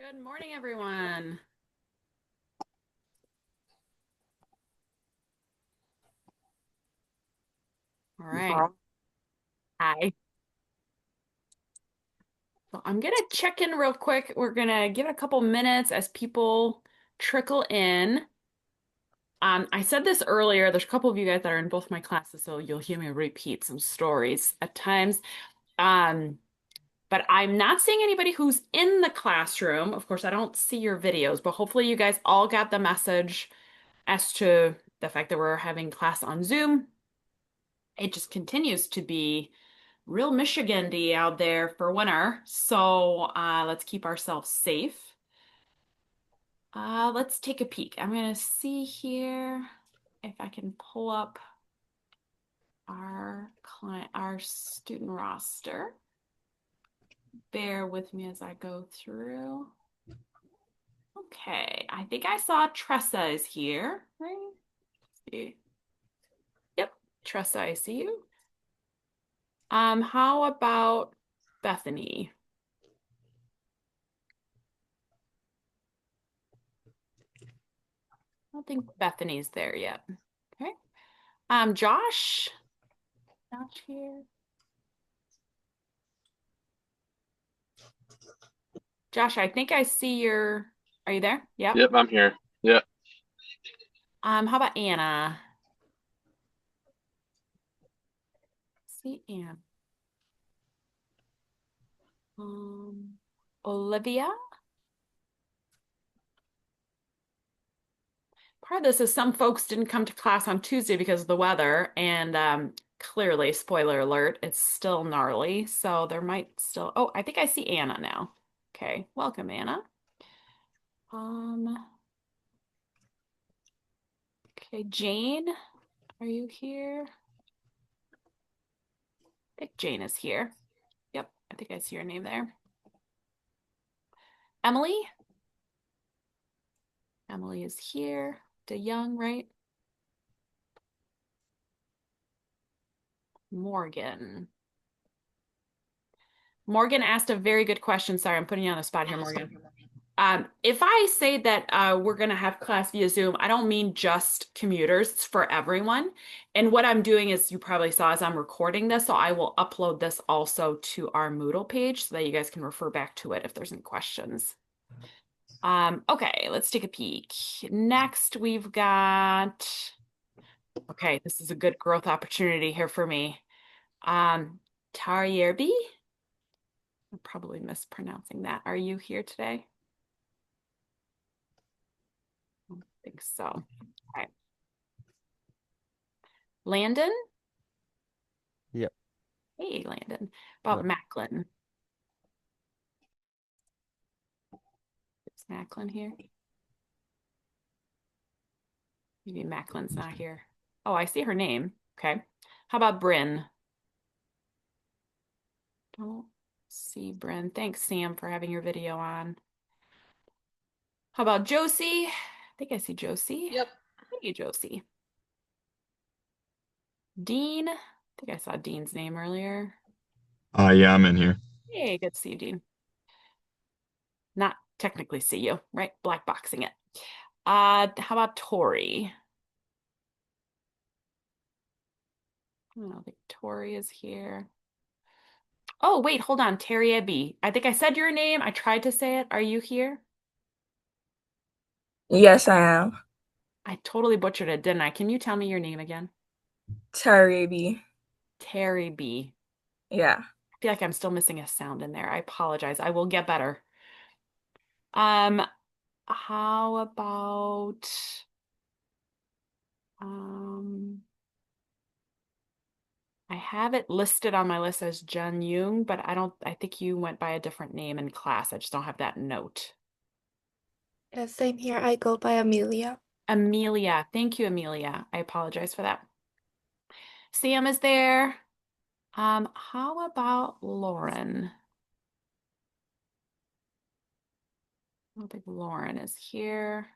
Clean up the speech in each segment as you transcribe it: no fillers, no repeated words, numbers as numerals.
Good morning, everyone. All right. Hi. So I'm going to check in real quick. We're going to give it a couple minutes as people trickle in. I said this earlier. There's a couple of you guys that are in both my classes, so you'll hear me repeat some stories at times. Um, but I'm not seeing anybody who's in the classroom. Of course, I don't see your videos, but hopefully you guys all got the message as to the fact that we're having class on Zoom. It just continues to be real Michigan-y out there for winter. So let's keep ourselves safe. Let's take a peek. I'm gonna see here if I can pull up our student roster. Bear with me as I go through. Okay, I think I saw Tressa is here, right? See. Yep, Tressa, I see you. How about Bethany? I don't think Bethany's there yet. Okay. Josh. Josh here. Josh, I think I see your. Are you there? Yep. Yep, I'm here. Yep. How about Anna? See Anna. Olivia. Part of this is some folks didn't come to class on Tuesday because of the weather, and clearly, spoiler alert, it's still gnarly. So there might still. Oh, I think I see Anna now. Okay, welcome, Anna. Um, okay, Jane, are you here? I think Jane is here. Yep, I think I see your name there. Emily? Emily is here. DeYoung, right? Morgan. Morgan asked a very good question. Sorry, I'm putting you on the spot here, Morgan. If I say that we're going to have class via Zoom, I don't mean just commuters. It's for everyone. And what I'm doing is, you probably saw, is I'm recording this, so I will upload this also to our Moodle page so that you guys can refer back to it if there's any questions. Okay, let's take a peek. Next, we've got, okay, this is a good growth opportunity here for me. Um, Taryerbi? I'm probably mispronouncing that. Are you here today? I don't think so. Okay. Landon? Yep. Hey, Landon. About Hello. Macklin. Is Macklin here? Maybe Macklin's not here. Oh, I see her name. Okay. How about Bryn? Don't see Bryn. Thanks, Sam, for having your video on. How about Josie? I think I see Josie. Yep. Hey, Josie. Dean? I think I saw Dean's name earlier. Yeah, I'm in here. Hey, good to see you, Dean. Not technically see you, right? Black boxing it. How about Tori? I don't think Tori is here. Oh, wait, hold on. Terry Abby. I think I said your name. I tried to say it. Are you here? Yes, I am. I totally butchered it, didn't I? Can you tell me your name again? Tarabi. Terry B. Yeah. I feel like I'm still missing a sound in there. I apologize. I will get better. Um, how about um I have it listed on my list as Jun Young, but I think you went by a different name in class. I just don't have that note. Yeah, same here. I go by Amelia. Amelia. Thank you, Amelia. I apologize for that. Sam is there. How about Lauren? I don't think Lauren is here.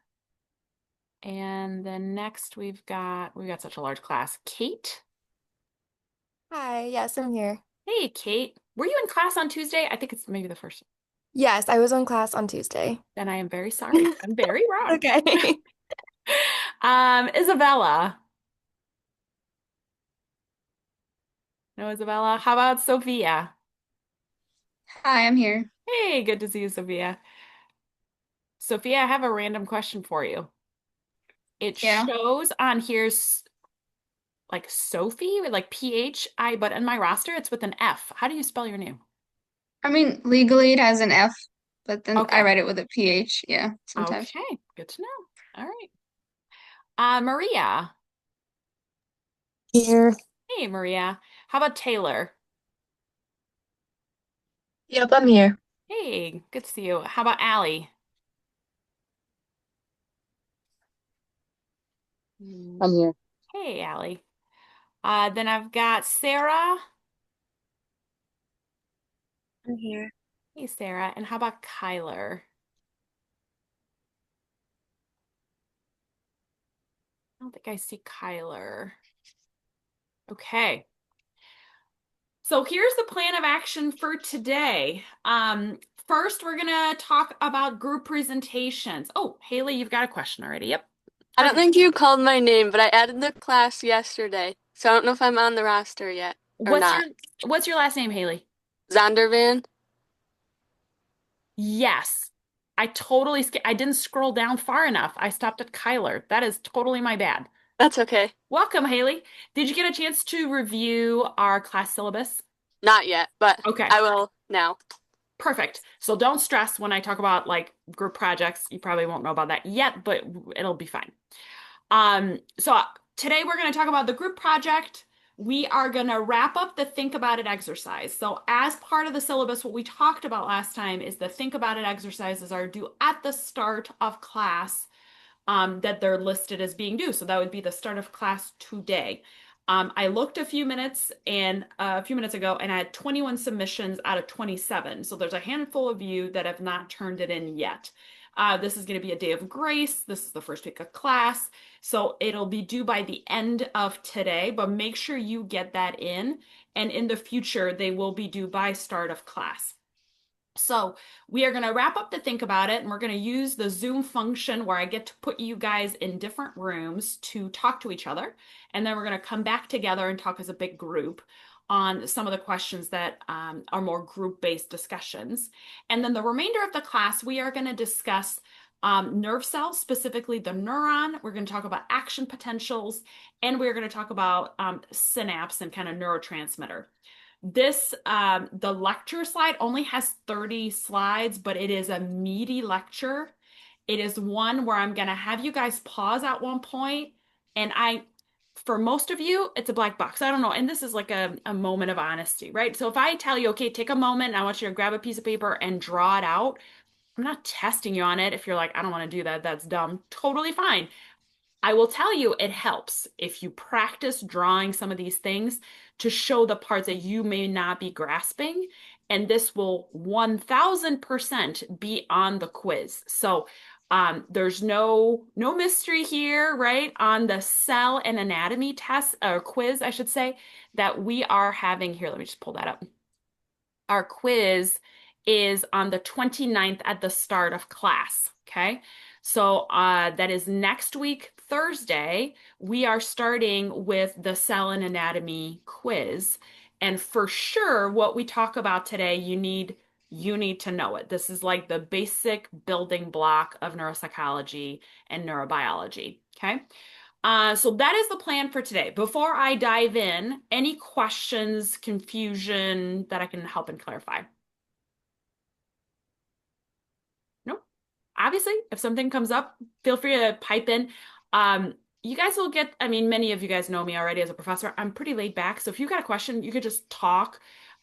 And then next we've got such a large class. Kate. Hi, yes, I'm here. Hey, Kate. Were you in class on Tuesday? I think it's maybe the first. Yes, I was on class on Tuesday. Then I am very sorry. I'm very wrong. Okay. Isabella. No, Isabella. How about Sophia? Hi, I'm here. Hey, good to see you, Sophia. Sophia, I have a random question for you. It Yeah. shows on here's like Sophie with like PHI, but in my roster it's with an F. How do you spell your name? I mean, legally it has an F, but then I Okay. write it with a PH. Yeah, sometimes. Okay. Good to know. All right. Maria. Here. Hey, Maria. How about Taylor? Yep, I'm here. Hey, good to see you. How about Allie? I'm here. Hey, Allie. Then I've got Sarah. I'm here. Hey, Sarah. And how about Kyler? I don't think I see Kyler. Okay. So here's the plan of action for today. First, we're gonna talk about group presentations. Oh, Haley, you've got a question already. Yep. I don't Perfect. think you called my name, but I added the class yesterday, so I don't know if I'm on the roster yet or What's your not. what's your last name, Haley? Zondervan? Yes. I didn't scroll down far enough. I stopped at Kyler. That is totally my bad. That's okay. Welcome, Haley. Did you get a chance to review our class syllabus? Not yet, but Okay. I will now. Perfect. So don't stress when I talk about like group projects. You probably won't know about that yet, but it'll be fine. So today we're going to talk about the group project. We are going to wrap up the think about it exercise. So as part of the syllabus, what we talked about last time is the think about it exercises are due at the start of class, that they're listed as being due. So that would be the start of class today. I looked a few minutes ago, and I had 21 submissions out of 27. So there's a handful of you that have not turned it in yet. This is going to be a day of grace. This is the first week of class. So it'll be due by the end of today, but make sure you get that in. And in the future, they will be due by start of class. So we are going to wrap up the think about it, and we're going to use the Zoom function where I get to put you guys in different rooms to talk to each other. And then we're going to come back together and talk as a big group on some of the questions that are more group-based discussions. And then the remainder of the class, we are going to discuss nerve cells, specifically the neuron. We're going to talk about action potentials, and we're going to talk about synapse and kind of neurotransmitter. The lecture slide only has 30 slides, but it is a meaty lecture. It is one where I'm going to have you guys pause at one point, and for most of you, it's a black box. I don't know. And this is like a moment of honesty, right? So if I tell you, okay, take a moment, and I want you to grab a piece of paper and draw it out, I'm not testing you on it. If you're like, I don't want to do that, that's dumb. Totally fine. I will tell you it helps if you practice drawing some of these things to show the parts that you may not be grasping. And this will 1000% be on the quiz. So there's no mystery here, right? On the cell and anatomy test or quiz, I should say, that we are having here. Let me just pull that up. Our quiz is on the 29th at the start of class. Okay. So that is next week, Thursday. We are starting with the cell and anatomy quiz. And for sure, what we talk about today, you need to know it. This is like the basic building block of neuropsychology and neurobiology. Okay. So that is the plan for today. Before I dive in, any questions, confusion that I can help and clarify? Nope. Obviously, if something comes up, feel free to pipe in. You guys will get, I mean, many of you guys know me already as a professor. I'm pretty laid back. So if you've got a question, you could just talk,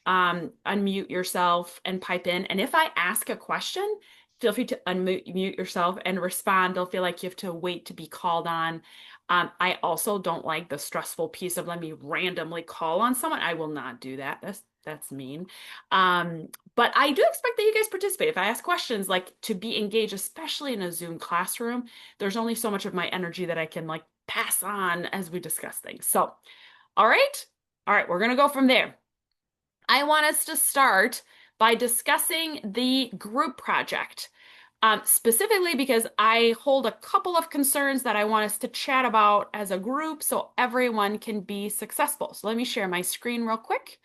unmute yourself and pipe in. And if I ask a question, feel free to unmute yourself and respond. Don't feel like you have to wait to be called on. I also don't like the stressful piece of let me randomly call on someone. I will not do that. That's mean. But I do expect that you guys participate. If I ask questions, like to be engaged, especially in a Zoom classroom, there's only so much of my energy that I can like pass on as we discuss things. So, all right. All right, we're gonna go from there. I want us to start by discussing the group project. Specifically because I hold a couple of concerns that I want us to chat about as a group so everyone can be successful. So let me share my screen real quick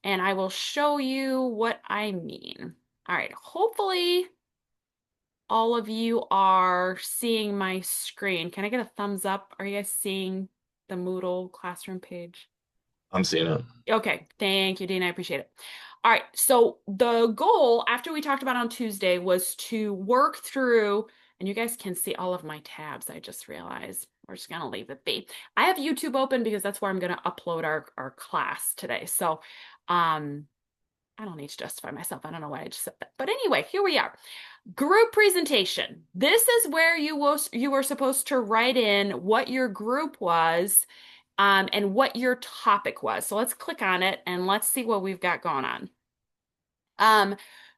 and I will show you what I mean. All right, hopefully all of you are seeing my screen. Can I get a thumbs up? Are you guys seeing the Moodle classroom page? I'm seeing it. Okay, thank you, Dean. I appreciate it. All right, so the goal after we talked about on Tuesday was to work through, and you guys can see all of my tabs, I just realized. We're just gonna leave it be. I have YouTube open because that's where I'm gonna upload our class today. So I don't need to justify myself. I don't know why I just said that. But anyway, here we are. Group presentation. This is where you were supposed to write in what your group was and what your topic was. So let's click on it and let's see what we've got going on.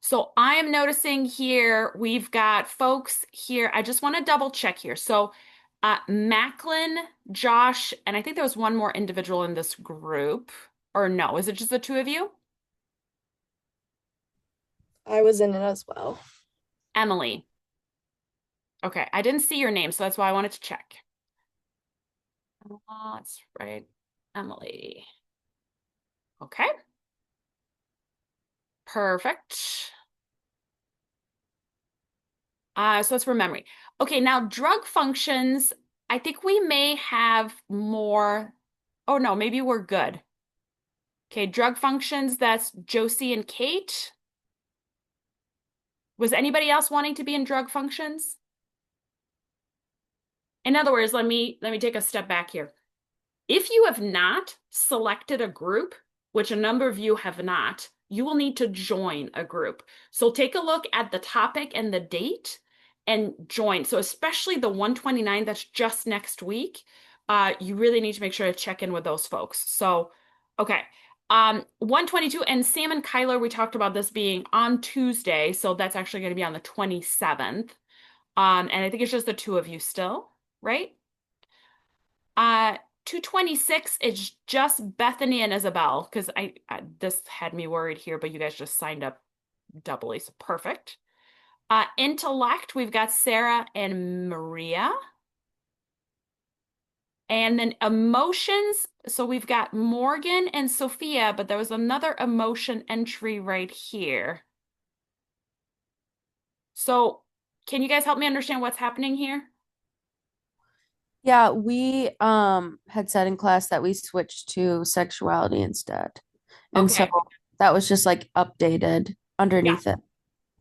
So I am noticing here we've got folks here. I just want to double check here. So Macklin, Josh, and I think there was one more individual in this group. Or no, is it just the two of you? I was in it as well. Emily. Okay, I didn't see your name, so that's why I wanted to check. That's right, Emily. Okay. Perfect. So that's for memory. Okay, now drug functions, I think we may have more. Oh no, maybe we're good. Okay, drug functions, that's Josie and Kate. Was anybody else wanting to be in drug functions? In other words, let me take a step back here. If you have not selected a group, which a number of you have not, you will need to join a group. So take a look at the topic and the date and join. So especially the 129 that's just next week, you really need to make sure to check in with those folks. So, okay. 122 and Sam and Kyler, we talked about this being on Tuesday. So that's actually going to be on the 27th. And I think it's just the two of you still, right? 226 is just Bethany and Isabel because I this had me worried here, but you guys just signed up doubly, so perfect. Intellect, we've got Sarah and Maria. And then emotions, so we've got Morgan and Sophia, but there was another emotion entry right here. So can you guys help me understand what's happening here? Yeah, we had said in class that we switched to sexuality instead. And so Okay. that was just like updated underneath it.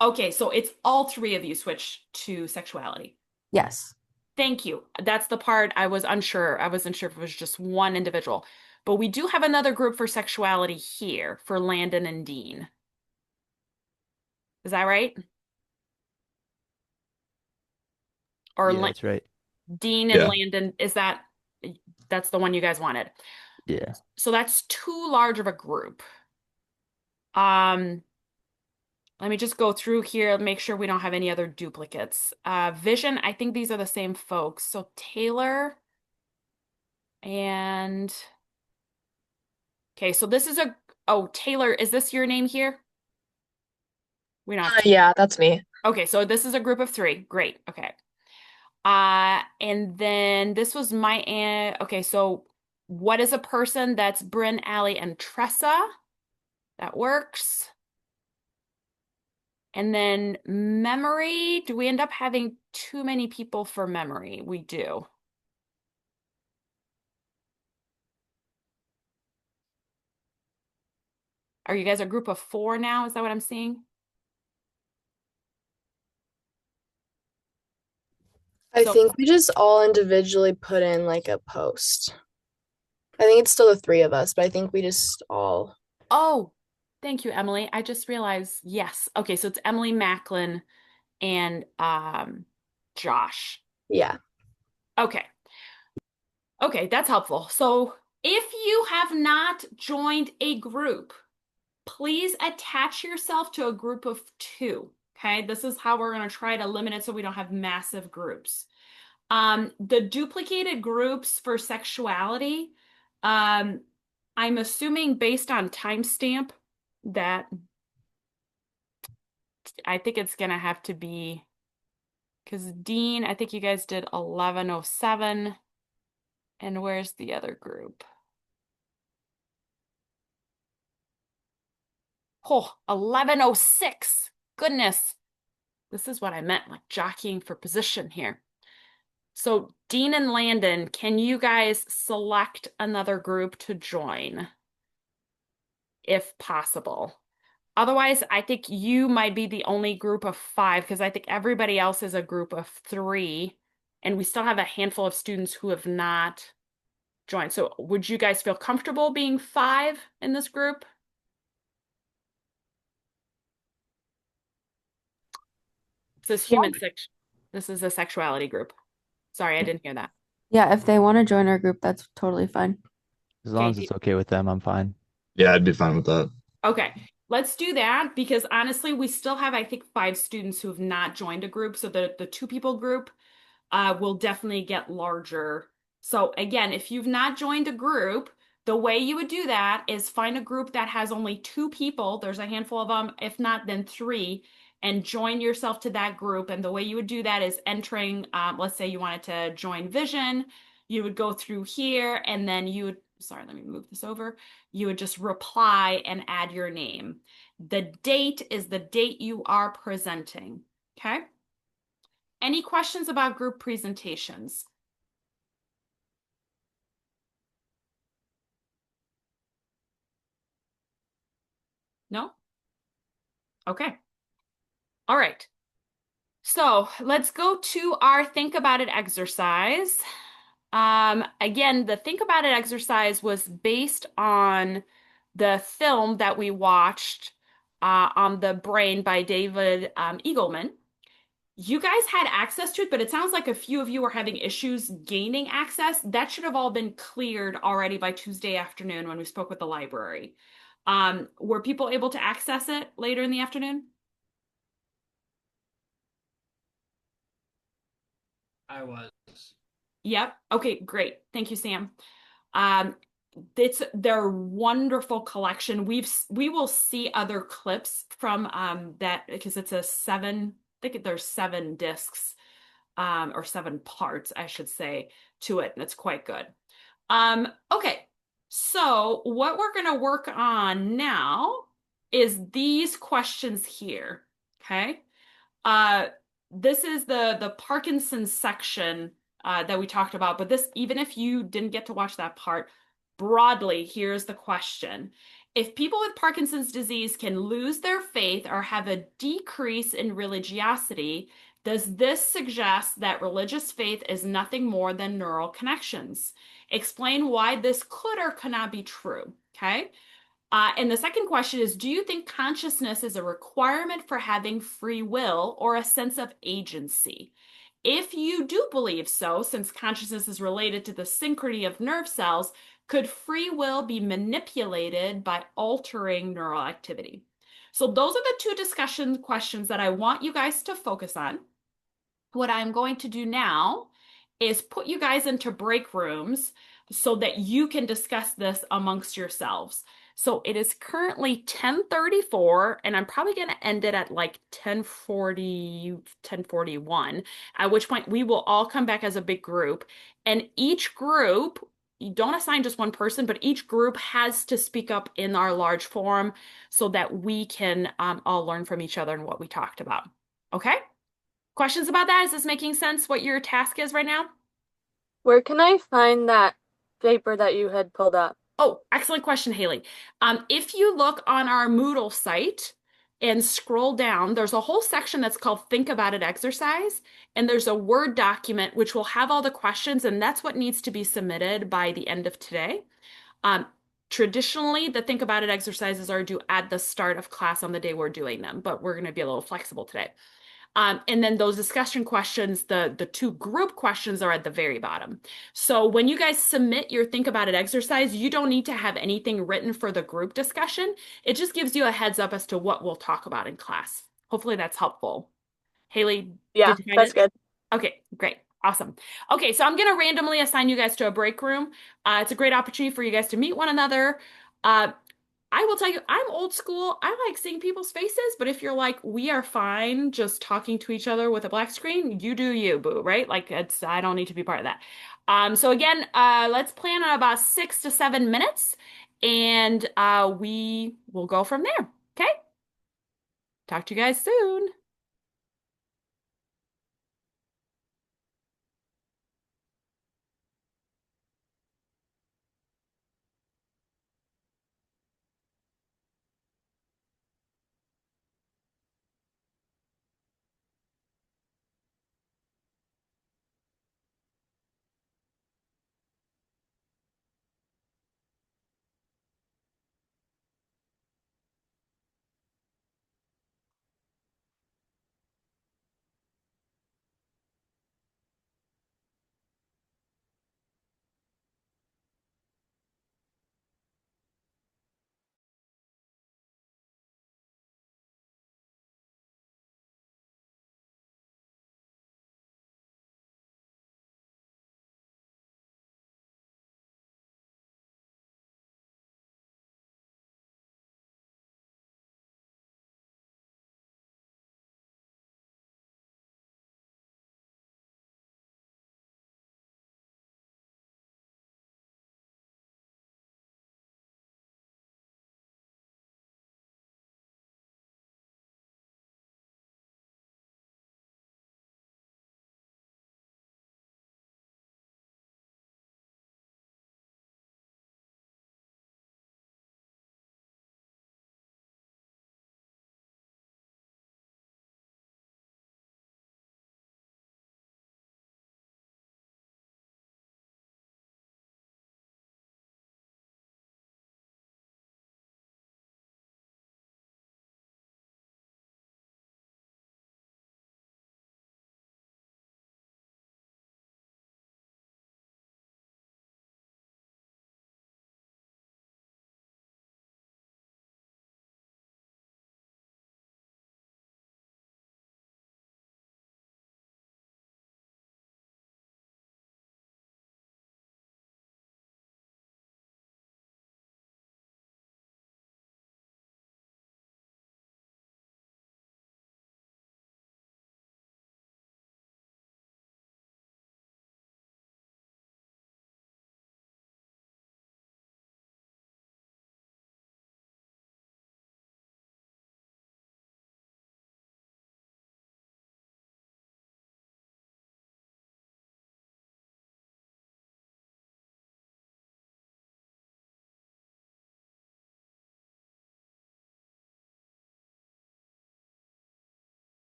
Okay, so it's all three of you switch to sexuality. Yes. Thank you. That's the part I was unsure. I wasn't sure if it was just one individual. But we do have another group for sexuality here for Landon and Dean. Is that right? Or Yeah, that's right. Dean and Yeah. Landon, that's the one you guys wanted? Yeah. So that's too large of a group. Let me just go through here, make sure we don't have any other duplicates. Vision, I think these are the same folks. So Taylor and okay, so this is Taylor, is this your name here? We don't have Yeah, that's me. Okay, so this is a group of three. Great. Okay. And then this was okay, so what is a person? That's Bryn, Allie, and Tressa. That works. And then memory, do we end up having too many people for memory? We do. Are you guys a group of four now? Is that what I'm seeing? I So- think we just all individually put in like a post. I think it's still the three of us, but I think we just all. Oh, thank you, Emily. I just realized, yes. Okay, so it's Emily Macklin and Josh. Yeah. Okay. Okay, that's helpful. So if you have not joined a group, please attach yourself to a group of two. Okay, this is how we're going to try to limit it so we don't have massive groups. The duplicated groups for sexuality, I'm assuming based on timestamp that I think it's gonna have to be because Dean, I think you guys did 1107. And where's the other group? Oh, 1106. Goodness. This is what I meant, like jockeying for position here. So Dean and Landon, can you guys select another group to join if possible? Otherwise, I think you might be the only group of 5 because I think everybody else is a group of 3, and we still have a handful of students who have not joined. So would you guys feel comfortable being 5 in this group? This is this is a sexuality group. Sorry, I didn't hear that. Yeah, if they want to join our group, that's totally fine. As long as Okay. it's okay with them, I'm fine. Yeah, I'd be fine with that. Okay, let's do that because honestly, we still have, I think, 5 students who have not joined a group. So the 2 people group will definitely get larger. So again, if you've not joined a group, the way you would do that is find a group that has only 2 people. There's a handful of them. If not, then 3, and join yourself to that group. And the way you would do that is entering, let's say you wanted to join Vision, you would go through here and then you would, sorry, let me move this over. You would just reply and add your name. The date is the date you are presenting, okay? Any questions about group presentations? No? Okay. All right. So let's go to our think about it exercise. Again, the think about it exercise was based on the film that we watched on the brain by David Eagleman. You guys had access to it, but it sounds like a few of you were having issues gaining access. That should have all been cleared already by Tuesday afternoon when we spoke with the library. Were people able to access it later in the afternoon? I was. Yep. Okay, great. Thank you, Sam. It's their wonderful collection. We will see other clips from that because it's a 7, I think there's 7 discs or 7 parts, I should say, to it, and it's quite good. Okay, so what we're going to work on now is these questions here. Okay, this is the Parkinson's section that we talked about, but this, even if you didn't get to watch that part, broadly, here's the question. If people with Parkinson's disease can lose their faith or have a decrease in religiosity, does this suggest that religious faith is nothing more than neural connections? Explain why this could or cannot be true, okay? And the second question is, do you think consciousness is a requirement for having free will or a sense of agency? If you do believe so, since consciousness is related to the synchrony of nerve cells, could free will be manipulated by altering neural activity? So those are the 2 discussion questions that I want you guys to focus on. What I'm going to do now is put you guys into break rooms so that you can discuss this amongst yourselves. So it is currently 10:34, and I'm probably going to end it at like 10:40, 10:41, at which point we will all come back as a big group. And each group, you don't assign just one person, but each group has to speak up in our large forum so that we can all learn from each other and what we talked about. Okay? Questions about that? Is this making sense what your task is right now? Where can I find that paper that you had pulled up? Oh, excellent question, Haley. If you look on our Moodle site and scroll down, there's a whole section that's called Think About It Exercise, and there's a Word document which will have all the questions, and that's what needs to be submitted by the end of today. Traditionally, the Think About It exercises are due at the start of class on the day we're doing them, but we're going to be a little flexible today. And then those discussion questions, the 2 group questions are at the very bottom. So when you guys submit your Think About It exercise, you don't need to have anything written for the group discussion. It just gives you a heads up as to what we'll talk about in class. Hopefully that's helpful. Haley, Yeah, did you find that's it? good. Okay, great. Awesome. Okay, so I'm going to randomly assign you guys to a break room. It's a great opportunity for you guys to meet one another. I will tell you, I'm old school. I like seeing people's faces, but if you're like, we are fine just talking to each other with a black screen, you do you, boo, right? Like it's I don't need to be part of that. So again, let's plan on about 6 to 7 minutes and we will go from there. Okay? Talk to you guys soon.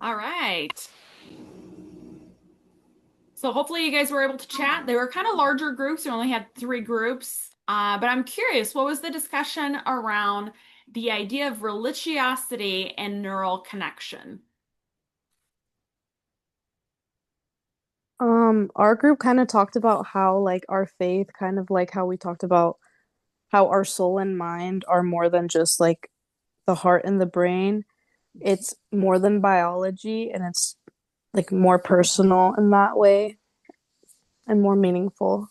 All right. So hopefully you guys were able to chat. They were kind of larger groups. We only had 3 groups. But I'm curious, what was the discussion around the idea of religiosity and neural connection? Our group kind of talked about how like our faith, kind of like how we talked about how our soul and mind are more than just like the heart and the brain. It's more than biology and it's like more personal in that way and more meaningful.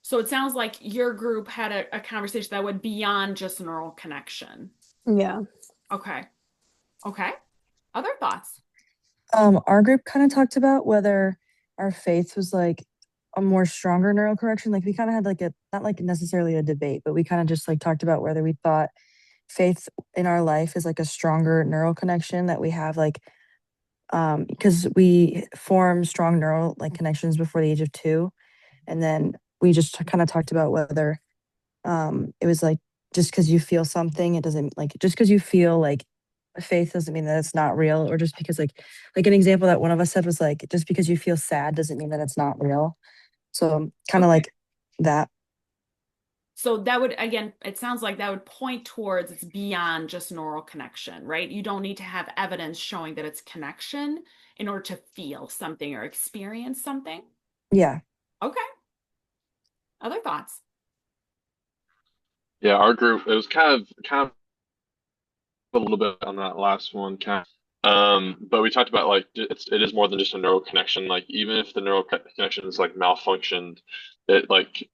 So it sounds like your group had a conversation that went beyond just neural connection. Yeah. Okay. Okay. Other thoughts? Our group kind of talked about whether our faith was like a more stronger neural correction. Like we kind of had like a not like necessarily a debate, but we kind of just like talked about whether we thought faith in our life is like a stronger neural connection that we have like because we form strong neural like connections before the age of 2. And then we just kind of talked about whether it was like just because you feel something, it doesn't like just because you feel like faith doesn't mean that it's not real, or just because like an example that one of us said was like just because you feel sad doesn't mean that it's not real. So kind of Okay. like that. So that would, again, it sounds like that would point towards it's beyond just neural connection, right? You don't need to have evidence showing that it's connection in order to feel something or experience something. Yeah. Okay. Other thoughts? Yeah, our group, it was kind of a little bit on that last one, kind of. But we talked about like it is more than just a neural connection. Like even if the neural connection is like malfunctioned, like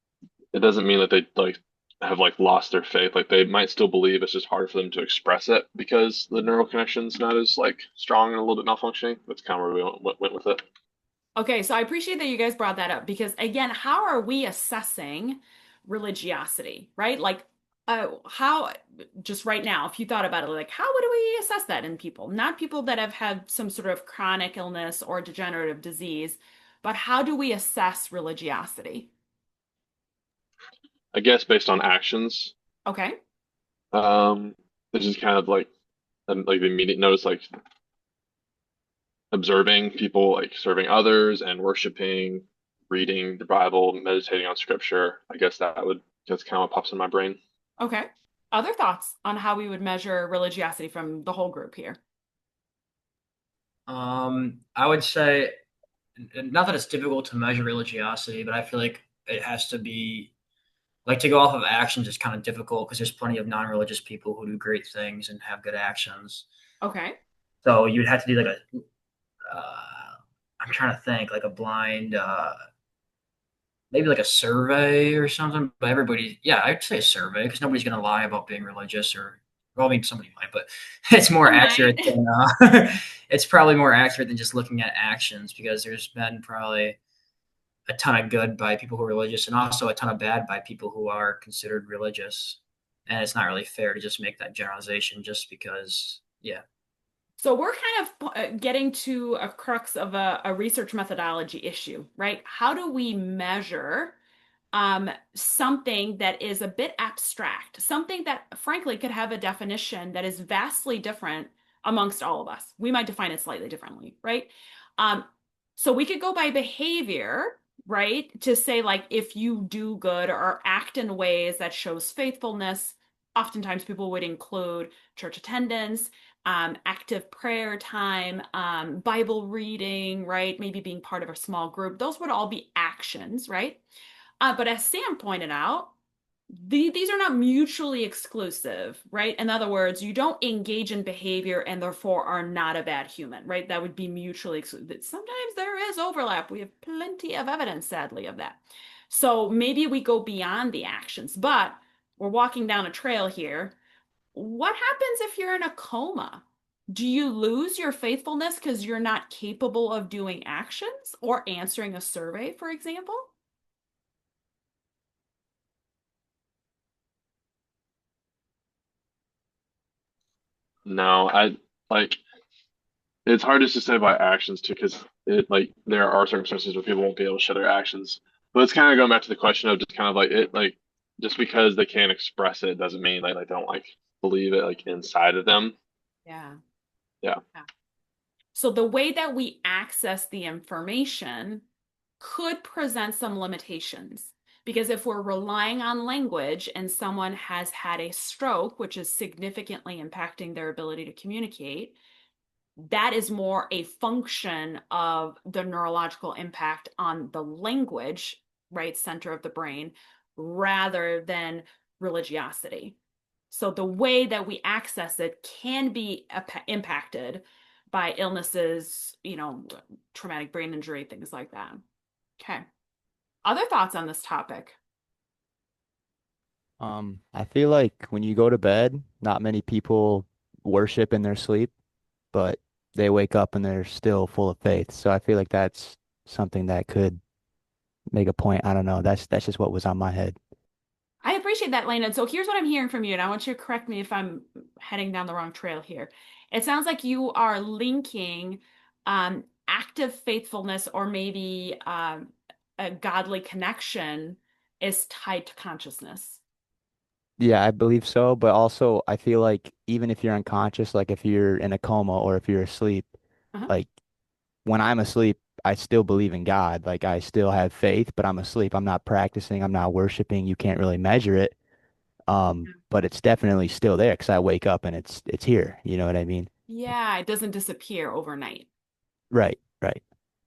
it doesn't mean that they like have like lost their faith. Like they might still believe, it's just hard for them to express it because the neural connection's not as like strong and a little bit malfunctioning. That's kind of where we went with it. Okay, so I appreciate that you guys brought that up because again, how are we assessing religiosity, right? Like, how just right now, if you thought about it, like how would we assess that in people? Not people that have had some sort of chronic illness or degenerative disease, but how do we assess religiosity? I guess based on actions. Okay. Um, this is kind of like the immediate notice, like observing people like serving others and worshiping, reading the Bible, meditating on scripture. I guess that's kind of what pops in my brain. Okay. Other thoughts on how we would measure religiosity from the whole group here? I would say not that it's difficult to measure religiosity, but I feel like it has to be like to go off of actions is kind of difficult because there's plenty of non-religious people who do great things and have good actions. Okay. So you'd have to do like a I'm trying to think like a blind maybe like a survey or something. But everybody, yeah, I'd say a survey because nobody's going to lie about being religious or, well, I mean, somebody might, but it's more Some accurate might. than, it's probably more accurate than just looking at actions because there's been probably a ton of good by people who are religious and also a ton of bad by people who are considered religious. And it's not really fair to just make that generalization just because, yeah. So we're kind of getting to a crux of a research methodology issue, right? How do we measure something that is a bit abstract, something that frankly could have a definition that is vastly different amongst all of us? We might define it slightly differently, right? Um, so we could go by behavior, right? To say like if you do good or act in ways that shows faithfulness, oftentimes people would include church attendance, active prayer time, Bible reading, right? Maybe being part of a small group. Those would all be actions, right? But as Sam pointed out, these are not mutually exclusive, right? In other words, you don't engage in behavior and therefore are not a bad human, right? That would be mutually exclusive. Sometimes there is overlap. We have plenty of evidence, sadly, of that. So maybe we go beyond the actions, but we're walking down a trail here. What happens if you're in a coma? Do you lose your faithfulness because you're not capable of doing actions or answering a survey, for example? No, I like it's hard just to say by actions too, because it like there are circumstances where people won't be able to show their actions. But it's kind of going back to the question of just kind of like it like just because they can't express it doesn't mean like they don't like believe it like inside of them. Yeah. Yeah. Yeah. So the way that we access the information could present some limitations. Because if we're relying on language and someone has had a stroke, which is significantly impacting their ability to communicate, that is more a function of the neurological impact on the language, right, center of the brain, rather than religiosity. So the way that we access it can be impacted by illnesses, traumatic brain injury, things like that. Okay. Other thoughts on this topic? I feel like when you go to bed, not many people worship in their sleep, but they wake up and they're still full of faith. So I feel like that's something that could make a point. I don't know. That's just what was on my head. I appreciate that, Lane. And so here's what I'm hearing from you, and I want you to correct me if I'm heading down the wrong trail here. It sounds like you are linking active faithfulness or maybe a godly connection is tied to consciousness. Yeah, I believe so, but also I feel like even if you're unconscious, like if you're in a coma or if you're asleep, Uh-huh. like when I'm asleep, I still believe in God. Like I still have faith, but I'm asleep. I'm not practicing. I'm not worshiping. You can't really measure it. But it's definitely still there because I wake up and it's here. You know what I mean? Yeah, it doesn't disappear overnight. Right, right.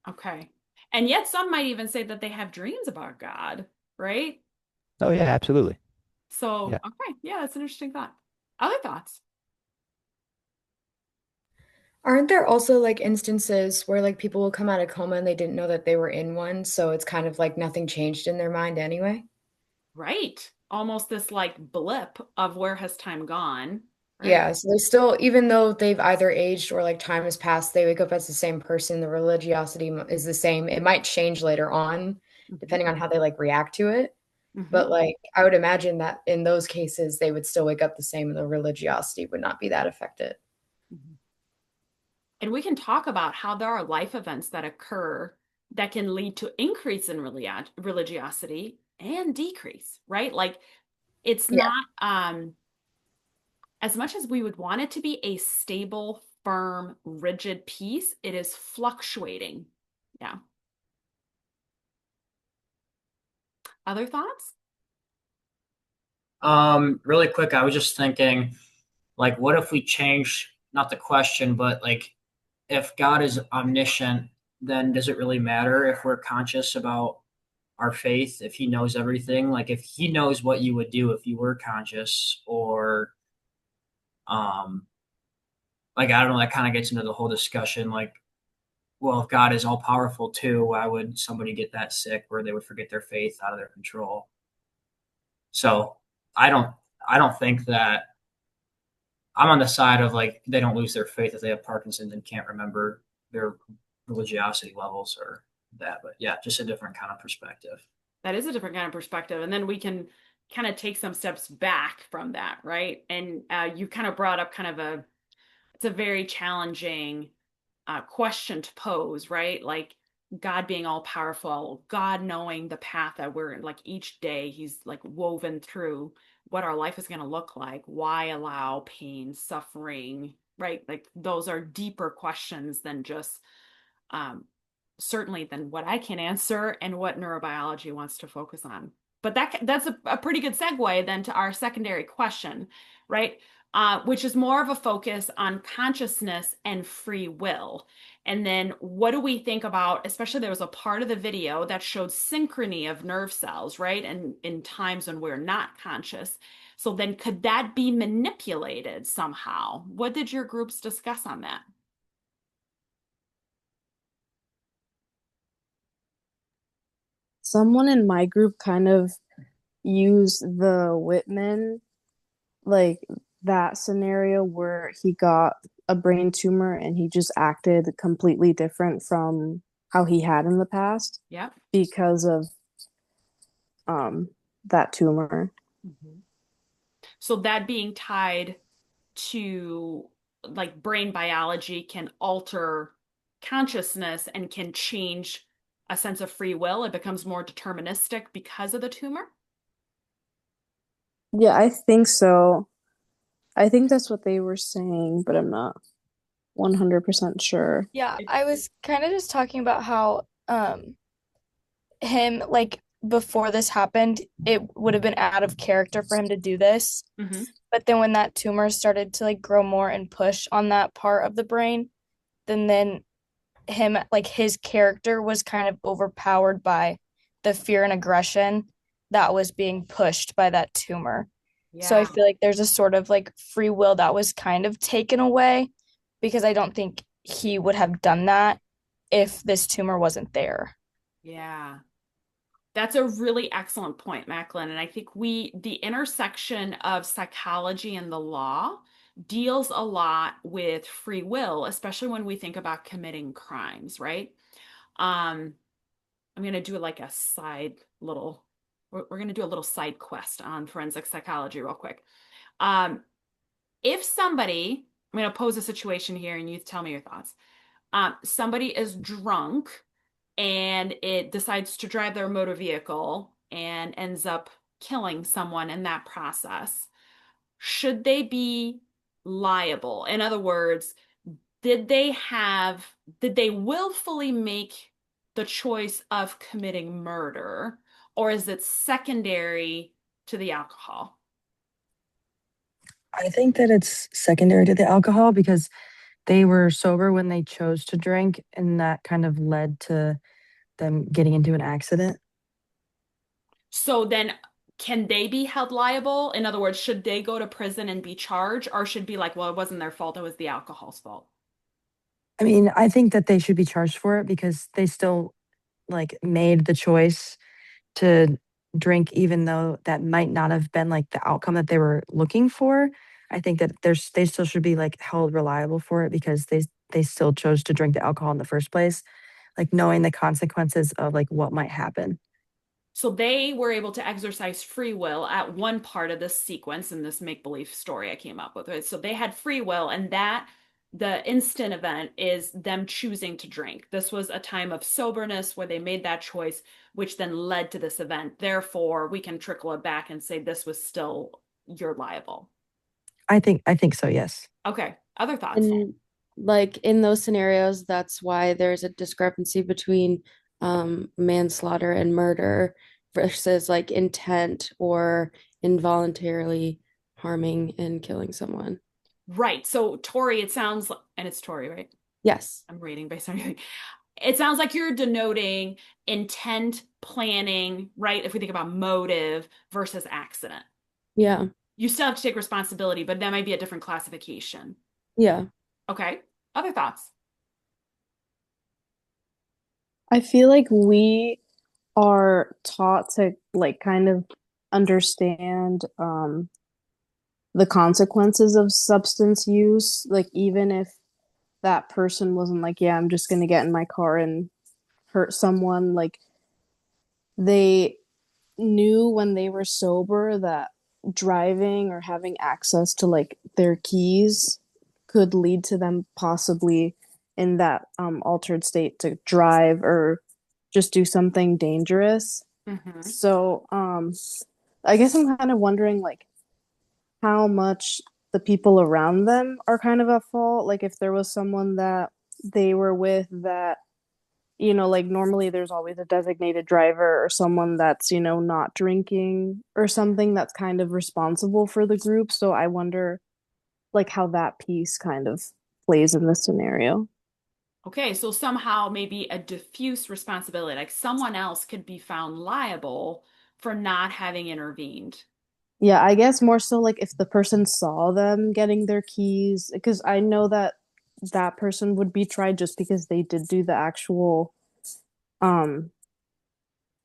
Okay. And yet some might even say that they have dreams about God, right? Oh yeah, absolutely. So, Yeah. okay, yeah, that's an interesting thought. Other thoughts? Aren't there also like instances where like people will come out of coma and they didn't know that they were in one, so it's kind of like nothing changed in their mind anyway? Right. Almost this like blip of where has time gone, right? Yeah, so they still, even though they've either aged or like time has passed, they wake up as the same person. The religiosity is the same. It might change later on, depending on how they like react to it. Mm-hmm. But like, I would imagine that in those cases, they would still wake up the same, and the religiosity would not be that affected. Mm-hmm. And we can talk about how there are life events that occur that can lead to increase in religiosity and decrease, right? Like it's Yeah. not as much as we would want it to be a stable, firm, rigid piece, it is fluctuating. Yeah. Other thoughts? Really quick, I was just thinking, like, what if we change not the question, but like, if God is omniscient, then does it really matter if we're conscious about our faith? If He knows everything, like if He knows what you would do if you were conscious, or um, like I don't know, that kind of gets into the whole discussion. Like, well, if God is all powerful too, why would somebody get that sick where they would forget their faith out of their control? So I don't, I don't think that I'm on the side of like they don't lose their faith if they have Parkinson's and can't remember their religiosity levels or that. But yeah, just a different kind of perspective. That is a different kind of perspective. And then we can kind of take some steps back from that, right? And you kind of brought up kind of it's a very challenging question to pose, right? Like God being all powerful, God knowing the path that we're in, like each day, He's like woven through what our life is going to look like. Why allow pain, suffering, right? Like those are deeper questions than just um, certainly than what I can answer and what neurobiology wants to focus on. But that's a pretty good segue then to our secondary question, right? Which is more of a focus on consciousness and free will. And then what do we think about, especially there was a part of the video that showed synchrony of nerve cells, right? And in times when we're not conscious. So then could that be manipulated somehow? What did your groups discuss on that? Someone in my group kind of used the Whitman, like that scenario where he got a brain tumor and he just acted completely different from how he had in the past Yep. because of that tumor. Mm-hmm. So that being tied to like brain biology can alter consciousness and can change a sense of free will. It becomes more deterministic because of the tumor. Yeah, I think so. I think that's what they were saying, but I'm not 100% sure. Yeah, I was kind of just talking about how him like before this happened, it would have been out of character for him to do this. Mm-hmm. But then when that tumor started to like grow more and push on that part of the brain, then him like his character was kind of overpowered by the fear and aggression that was being pushed by that tumor. So I Yeah. feel like there's a sort of like free will that was kind of taken away because I don't think he would have done that if this tumor wasn't there. Yeah. That's a really excellent point, Macklin. And I think the intersection of psychology and the law deals a lot with free will, especially when we think about committing crimes, right? Um, I'm going to do like a side little, we're going to do a little side quest on forensic psychology real quick. Um, if somebody, I'm going to pose a situation here and you tell me your thoughts. Somebody is drunk and it decides to drive their motor vehicle and ends up killing someone in that process. Should they be liable? In other words, did they have, did they willfully make the choice of committing murder, or is it secondary to the alcohol? I think that it's secondary to the alcohol because they were sober when they chose to drink, and that kind of led to them getting into an accident. So then can they be held liable? In other words, should they go to prison and be charged, or should be like, well, it wasn't their fault, it was the alcohol's fault? I mean, I think that they should be charged for it because they still like made the choice to drink, even though that might not have been like the outcome that they were looking for. I think that they still should be like held reliable for it because they still chose to drink the alcohol in the first place, like knowing the consequences of like what might happen. So they were able to exercise free will at one part of this sequence in this make-believe story I came up with, right? So they had free will, and that the instant event is them choosing to drink. This was a time of soberness where they made that choice, which then led to this event. Therefore, we can trickle it back and say this was still you're liable. I think so, yes. Okay. Other thoughts? And like in those scenarios, that's why there's a discrepancy between manslaughter and murder versus like intent or involuntarily harming and killing someone. Right. So Tori, it sounds and it's Tori, right? Yes. I'm reading based on your it sounds like you're denoting intent, planning, right? If we think about motive versus accident. Yeah. You still have to take responsibility, but that might be a different classification. Yeah. Okay. Other thoughts? I feel like we are taught to like kind of understand the consequences of substance use, like even if that person wasn't like, yeah, I'm just gonna get in my car and hurt someone, like they knew when they were sober that driving or having access to like their keys could lead to them possibly in that altered state to drive or just do something dangerous. Mm-hmm. So I guess I'm kind of wondering like how much the people around them are kind of at fault. Like if there was someone that they were with that, you know, like normally there's always a designated driver or someone that's, you know, not drinking or something that's kind of responsible for the group. So I wonder like how that piece kind of plays in this scenario. Okay, so somehow maybe a diffuse responsibility, like someone else could be found liable for not having intervened. Yeah, I guess more so like if the person saw them getting their keys, because I know that that person would be tried just because they did do the actual, um,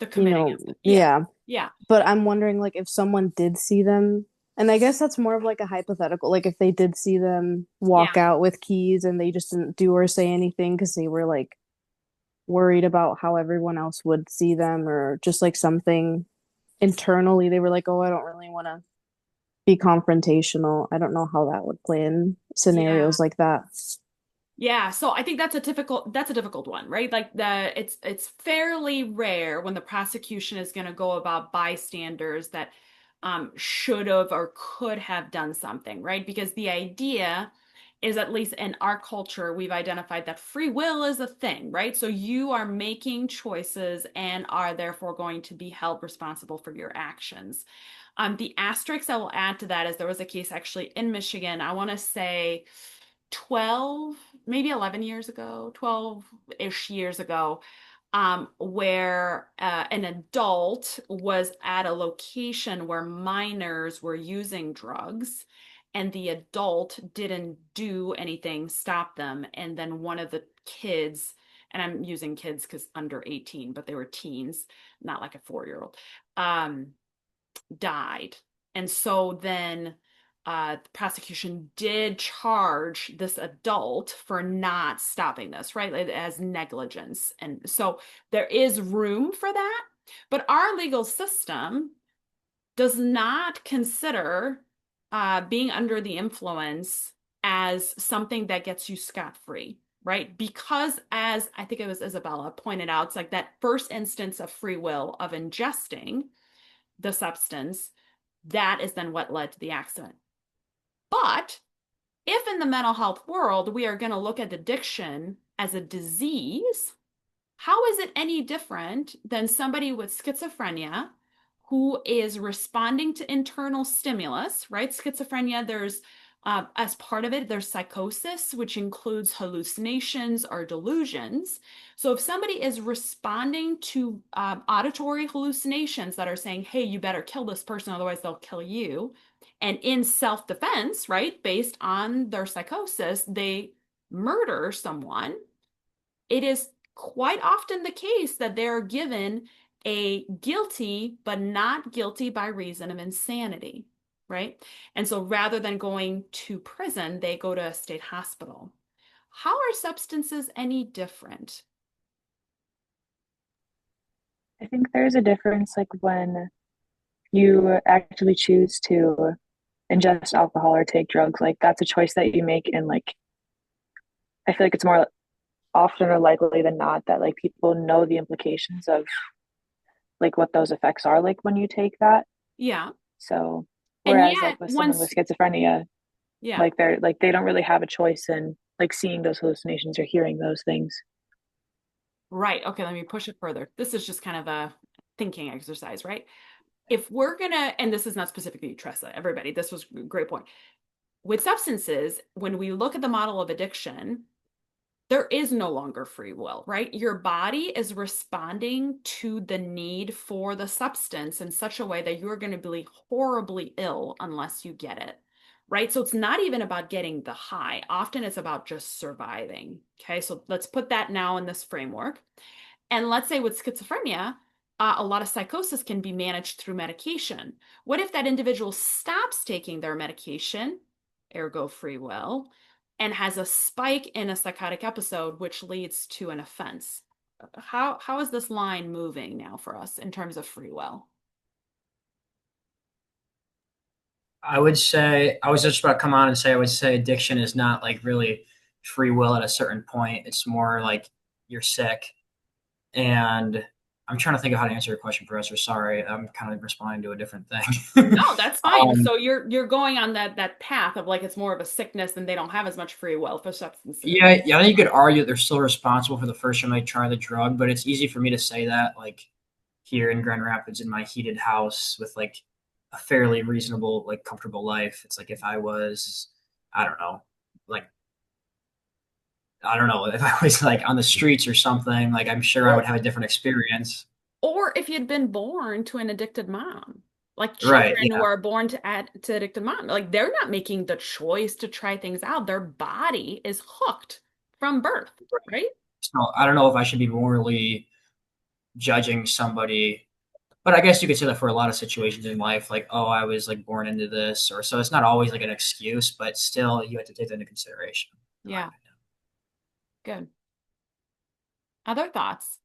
The you committing know, of it. yeah. Yeah. But I'm wondering like if someone did see them, and I guess that's more of like a hypothetical, like if they did see them walk Yeah. out with keys and they just didn't do or say anything because they were like worried about how everyone else would see them or just like something internally they were like, oh, I don't really want to be confrontational. I don't know how that would play in Yeah. scenarios like that. Yeah, so I think that's a difficult one, right? Like it's fairly rare when the prosecution is going to go about bystanders that should have or could have done something, right? Because the idea is, at least in our culture, we've identified that free will is a thing, right? So you are making choices and are therefore going to be held responsible for your actions. The asterisk I will add to that is there was a case actually in Michigan, I want to say 12, maybe 11 years ago, 12-ish years ago, where an adult was at a location where minors were using drugs, and the adult didn't do anything, stop them. And then one of the kids, and I'm using kids because under 18, but they were teens, not like a 4-year-old, died. And so then the prosecution did charge this adult for not stopping this, right? As negligence. And so there is room for that. But our legal system does not consider being under the influence as something that gets you scot-free, right? Because, as I think it was Isabella pointed out, it's like that first instance of free will of ingesting the substance, that is then what led to the accident. But if in the mental health world we are going to look at addiction as a disease, how is it any different than somebody with schizophrenia who is responding to internal stimulus, right? Schizophrenia, there's as part of it, there's psychosis, which includes hallucinations or delusions. So if somebody is responding to auditory hallucinations that are saying, hey, you better kill this person, otherwise they'll kill you, and in self-defense, right, based on their psychosis, they murder someone, it is quite often the case that they're given a guilty, but not guilty by reason of insanity, right? And so rather than going to prison, they go to a state hospital. How are substances any different? I think there's a difference like when you actually choose to ingest alcohol or take drugs, like that's a choice that you make, and like I feel like it's more often or likely than not that like people know the implications of like what those effects are like when you take that. Yeah. So And whereas yet, like with someone with once, schizophrenia, yeah, like they're like they don't really have a choice in like seeing those hallucinations or hearing those things. right. Okay, let me push it further. This is just kind of a thinking exercise, right? If we're gonna, and this is not specifically Tressa, everybody, this was a great point. With substances, when we look at the model of addiction, there is no longer free will, right? Your body is responding to the need for the substance in such a way that you're going to be horribly ill unless you get it, right? So it's not even about getting the high. Often it's about just surviving. Okay, so let's put that now in this framework. And let's say with schizophrenia, a lot of psychosis can be managed through medication. What if that individual stops taking their medication, ergo free will, and has a spike in a psychotic episode, which leads to an offense? How is this line moving now for us in terms of free will? I would say I was just about to come on and say I would say addiction is not like really free will at a certain point. It's more like you're sick. And I'm trying to think of how to answer your question, Professor. Sorry, I'm kind of responding to a different thing. No, that's fine. So you're going on that path of like it's more of a sickness and they don't have as much free will for substances. Yeah, I think you could argue that they're still responsible for the first time they try the drug, but it's easy for me to say that, like here in Grand Rapids in my heated house with like a fairly reasonable, like comfortable life. It's like if I was, I don't know, like I don't know, if I was like on the streets or something, like I'm sure I would have a different experience. Or if you'd been born to an addicted mom, like Right. children who Yeah. are born to addicted mom, like they're not making the choice to try things out. Their body is hooked from birth, right? So I don't know if I should be morally judging somebody, but I guess you could say that for a lot of situations in life, like, oh, I was like born into this, or so it's not always like an excuse, but still you have to take that into consideration. Yeah. Good. Other thoughts?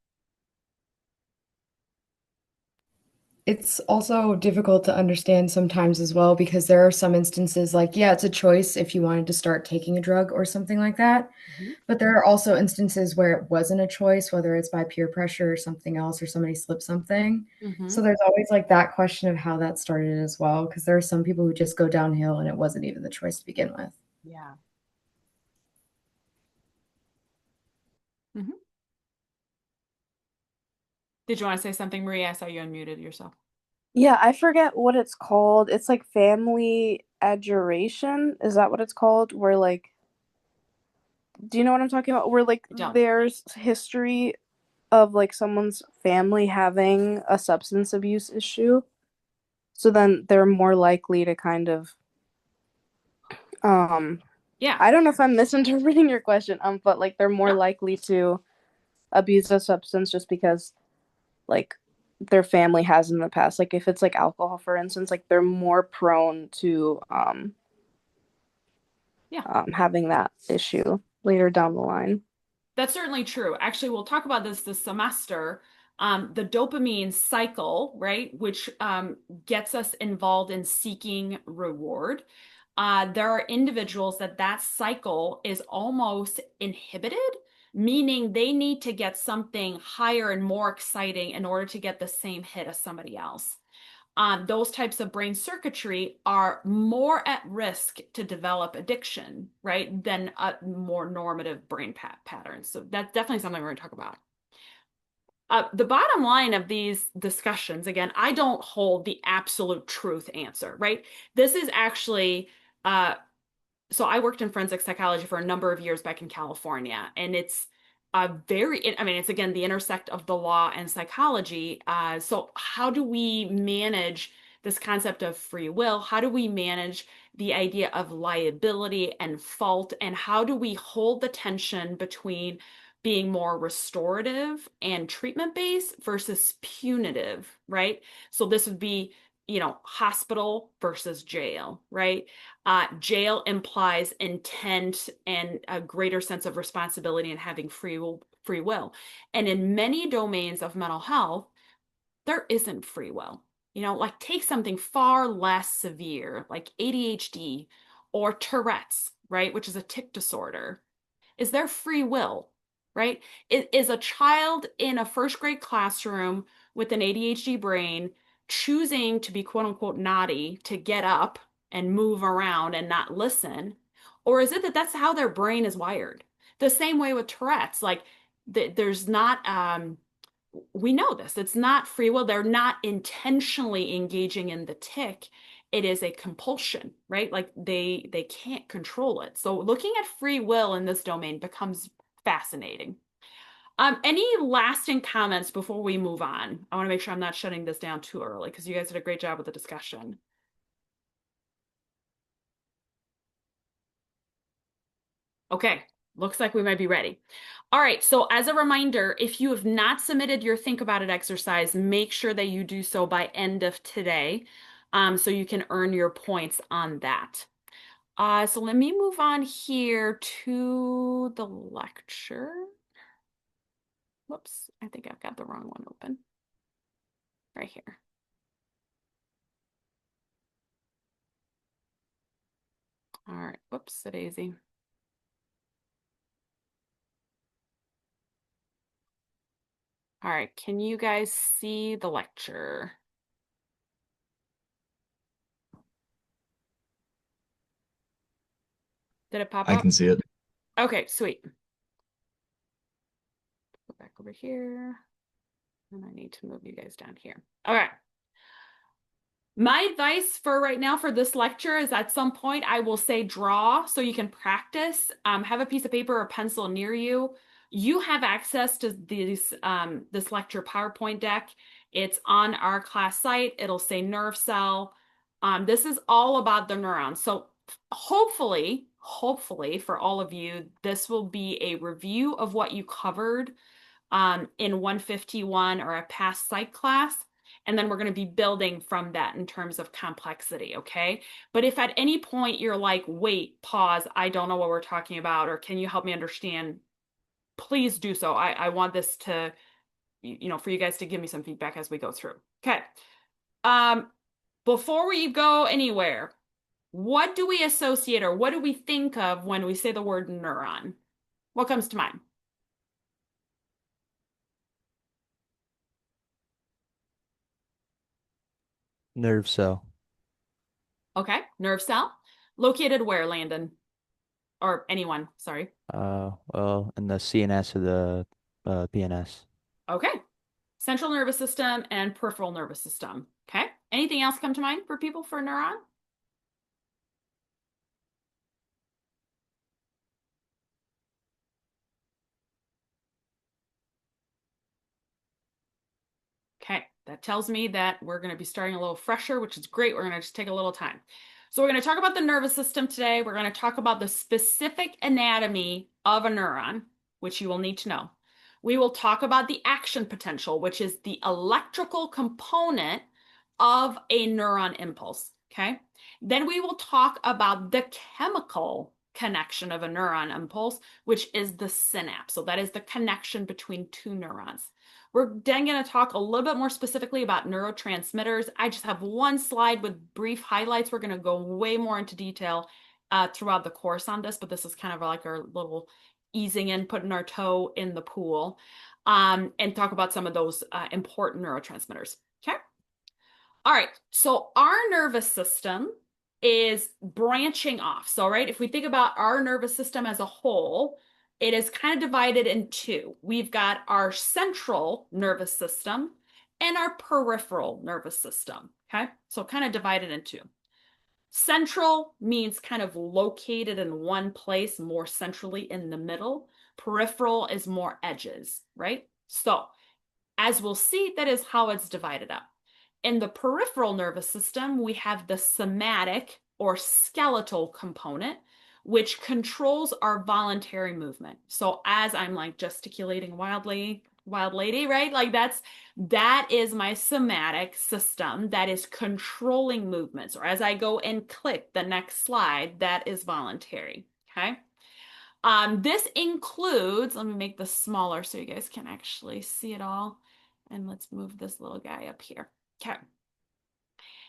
It's also difficult to understand sometimes as well because there are some instances like, yeah, it's a choice if you wanted to start taking a drug or something like that. Mhm. But there are also instances where it wasn't a choice, whether it's by peer pressure or something else, or somebody slipped something. So Mhm. there's always like that question of how that started as well, because there are some people who just go downhill and it wasn't even the choice to begin with. Yeah. Mhm. Did you want to say something, Maria? I saw you unmuted yourself. Yeah, I forget what it's called. It's like family adoration. Is that what it's called? Where like, do you know what I'm talking about? Where like I don't. there's history of like someone's family having a substance abuse issue. So then they're more likely to kind of Yeah. I don't know if I'm misinterpreting your question, but like they're more No. likely to abuse a substance just because like their family has in the past. Like if it's like alcohol, for instance, like they're more prone to Yeah. having that issue later down the line. That's certainly true. Actually, we'll talk about this semester. The dopamine cycle, right, which gets us involved in seeking reward. There are individuals that cycle is almost inhibited, meaning they need to get something higher and more exciting in order to get the same hit as somebody else. Those types of brain circuitry are more at risk to develop addiction, right, than more normative brain patterns. So that's definitely something we're going to talk about. The bottom line of these discussions, again, I don't hold the absolute truth answer, right? This is actually uh, so I worked in forensic psychology for a number of years back in California, and it's I mean, it's again the intersect of the law and psychology. So how do we manage this concept of free will? How do we manage the idea of liability and fault? And how do we hold the tension between being more restorative and treatment based versus punitive, right? So this would be, hospital versus jail, right? Jail implies intent and a greater sense of responsibility and having free will. And in many domains of mental health, there isn't free will. Like take something far less severe, like ADHD or Tourette's, right, which is a tic disorder. Is there free will, right? Is a child in a first grade classroom with an ADHD brain choosing to be quote unquote naughty to get up and move around and not listen? Or is it that that's how their brain is wired? The same way with Tourette's, like there's not, we know this, it's not free will. They're not intentionally engaging in the tic. It is a compulsion, right? Like they can't control it. So looking at free will in this domain becomes fascinating. Any lasting comments before we move on? I want to make sure I'm not shutting this down too early because you guys did a great job with the discussion. Okay, looks like we might be ready. All right, so as a reminder, if you have not submitted your Think About It exercise, make sure that you do so by end of today, so you can earn your points on that. So let me move on here to the lecture. Whoops, I think I've got the wrong one open. Right here. All right, whoops, a daisy. All right, can you guys see the lecture? Did it pop up? I can see it. Okay, sweet. Go back over here. And I need to move you guys down here. All right. My advice for right now for this lecture is at some point I will say draw so you can practice. Have a piece of paper or pencil near you. You have access to this lecture PowerPoint deck. It's on our class site. It'll say nerve cell. This is all about the neurons. So hopefully for all of you, this will be a review of what you covered in 151 or a past psych class. And then we're going to be building from that in terms of complexity, okay? But if at any point you're like, wait, pause, I don't know what we're talking about, or can you help me understand? Please do so. I want this to, for you guys to give me some feedback as we go through. Okay. Before we go anywhere, what do we associate or what do we think of when we say the word neuron? What comes to mind? Nerve cell. Okay, nerve cell. Located where, Landon? Or anyone, sorry. Well, in the CNS or the PNS. Okay. Central nervous system and peripheral nervous system. Okay. Anything else come to mind for people for neuron? Okay, that tells me that we're going to be starting a little fresher, which is great. We're going to just take a little time. So we're going to talk about the nervous system today. We're going to talk about the specific anatomy of a neuron, which you will need to know. We will talk about the action potential, which is the electrical component of a neuron impulse. Okay. Then we will talk about the chemical connection of a neuron impulse, which is the synapse. So that is the connection between two neurons. We're then going to talk a little bit more specifically about neurotransmitters. I just have one slide with brief highlights. We're going to go way more into detail throughout the course on this, but this is kind of like our little easing in, putting our toe in the pool, and talk about some of those important neurotransmitters. Okay. All right. So our nervous system is branching off. So, right, if we think about our nervous system as a whole, it is kind of divided in two. We've got our central nervous system and our peripheral nervous system. Okay. So kind of divided in two. Central means kind of located in one place, more centrally in the middle. Peripheral is more edges, right? So as we'll see, that is how it's divided up. In the peripheral nervous system, we have the somatic or skeletal component, which controls our voluntary movement. So as I'm like gesticulating wildly, wild lady, right? Like that is my somatic system that is controlling movements. Or as I go and click the next slide, that is voluntary. Okay. This includes, let me make this smaller so you guys can actually see it all. And let's move this little guy up here. Okay.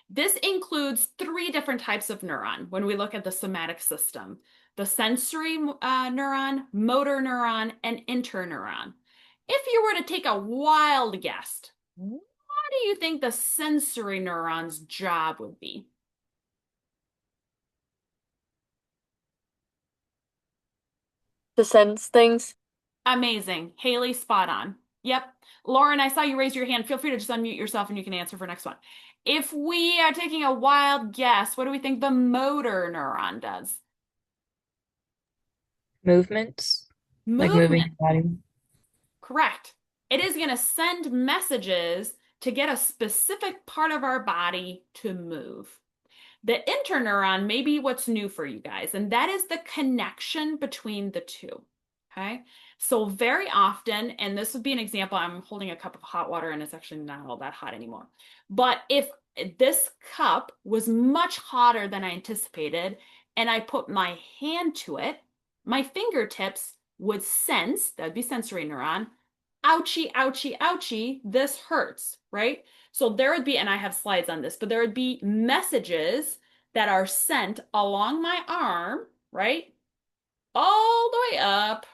This includes three different types of neuron when we look at the somatic system: the sensory neuron, motor neuron, and interneuron. If you were to take a wild guess, what do you think the sensory neuron's job would be? To sense things. Amazing. Haley, spot on. Yep. Lauren, I saw you raise your hand. Feel free to just unmute yourself and you can answer for next one. If we are taking a wild guess, what do we think the motor neuron does? Movements, like moving your body. Correct. It is going to send messages to get a specific part of our body to move. The interneuron may be what's new for you guys, and that is the connection between the two. Okay. So very often, and this would be an example, I'm holding a cup of hot water and it's actually not all that hot anymore. But if this cup was much hotter than I anticipated and I put my hand to it, my fingertips would sense, that'd be sensory neuron, ouchie, ouchie, ouchie, this hurts, right? So there would be, and I have slides on this, but there would be messages that are sent along my arm, right? All the way up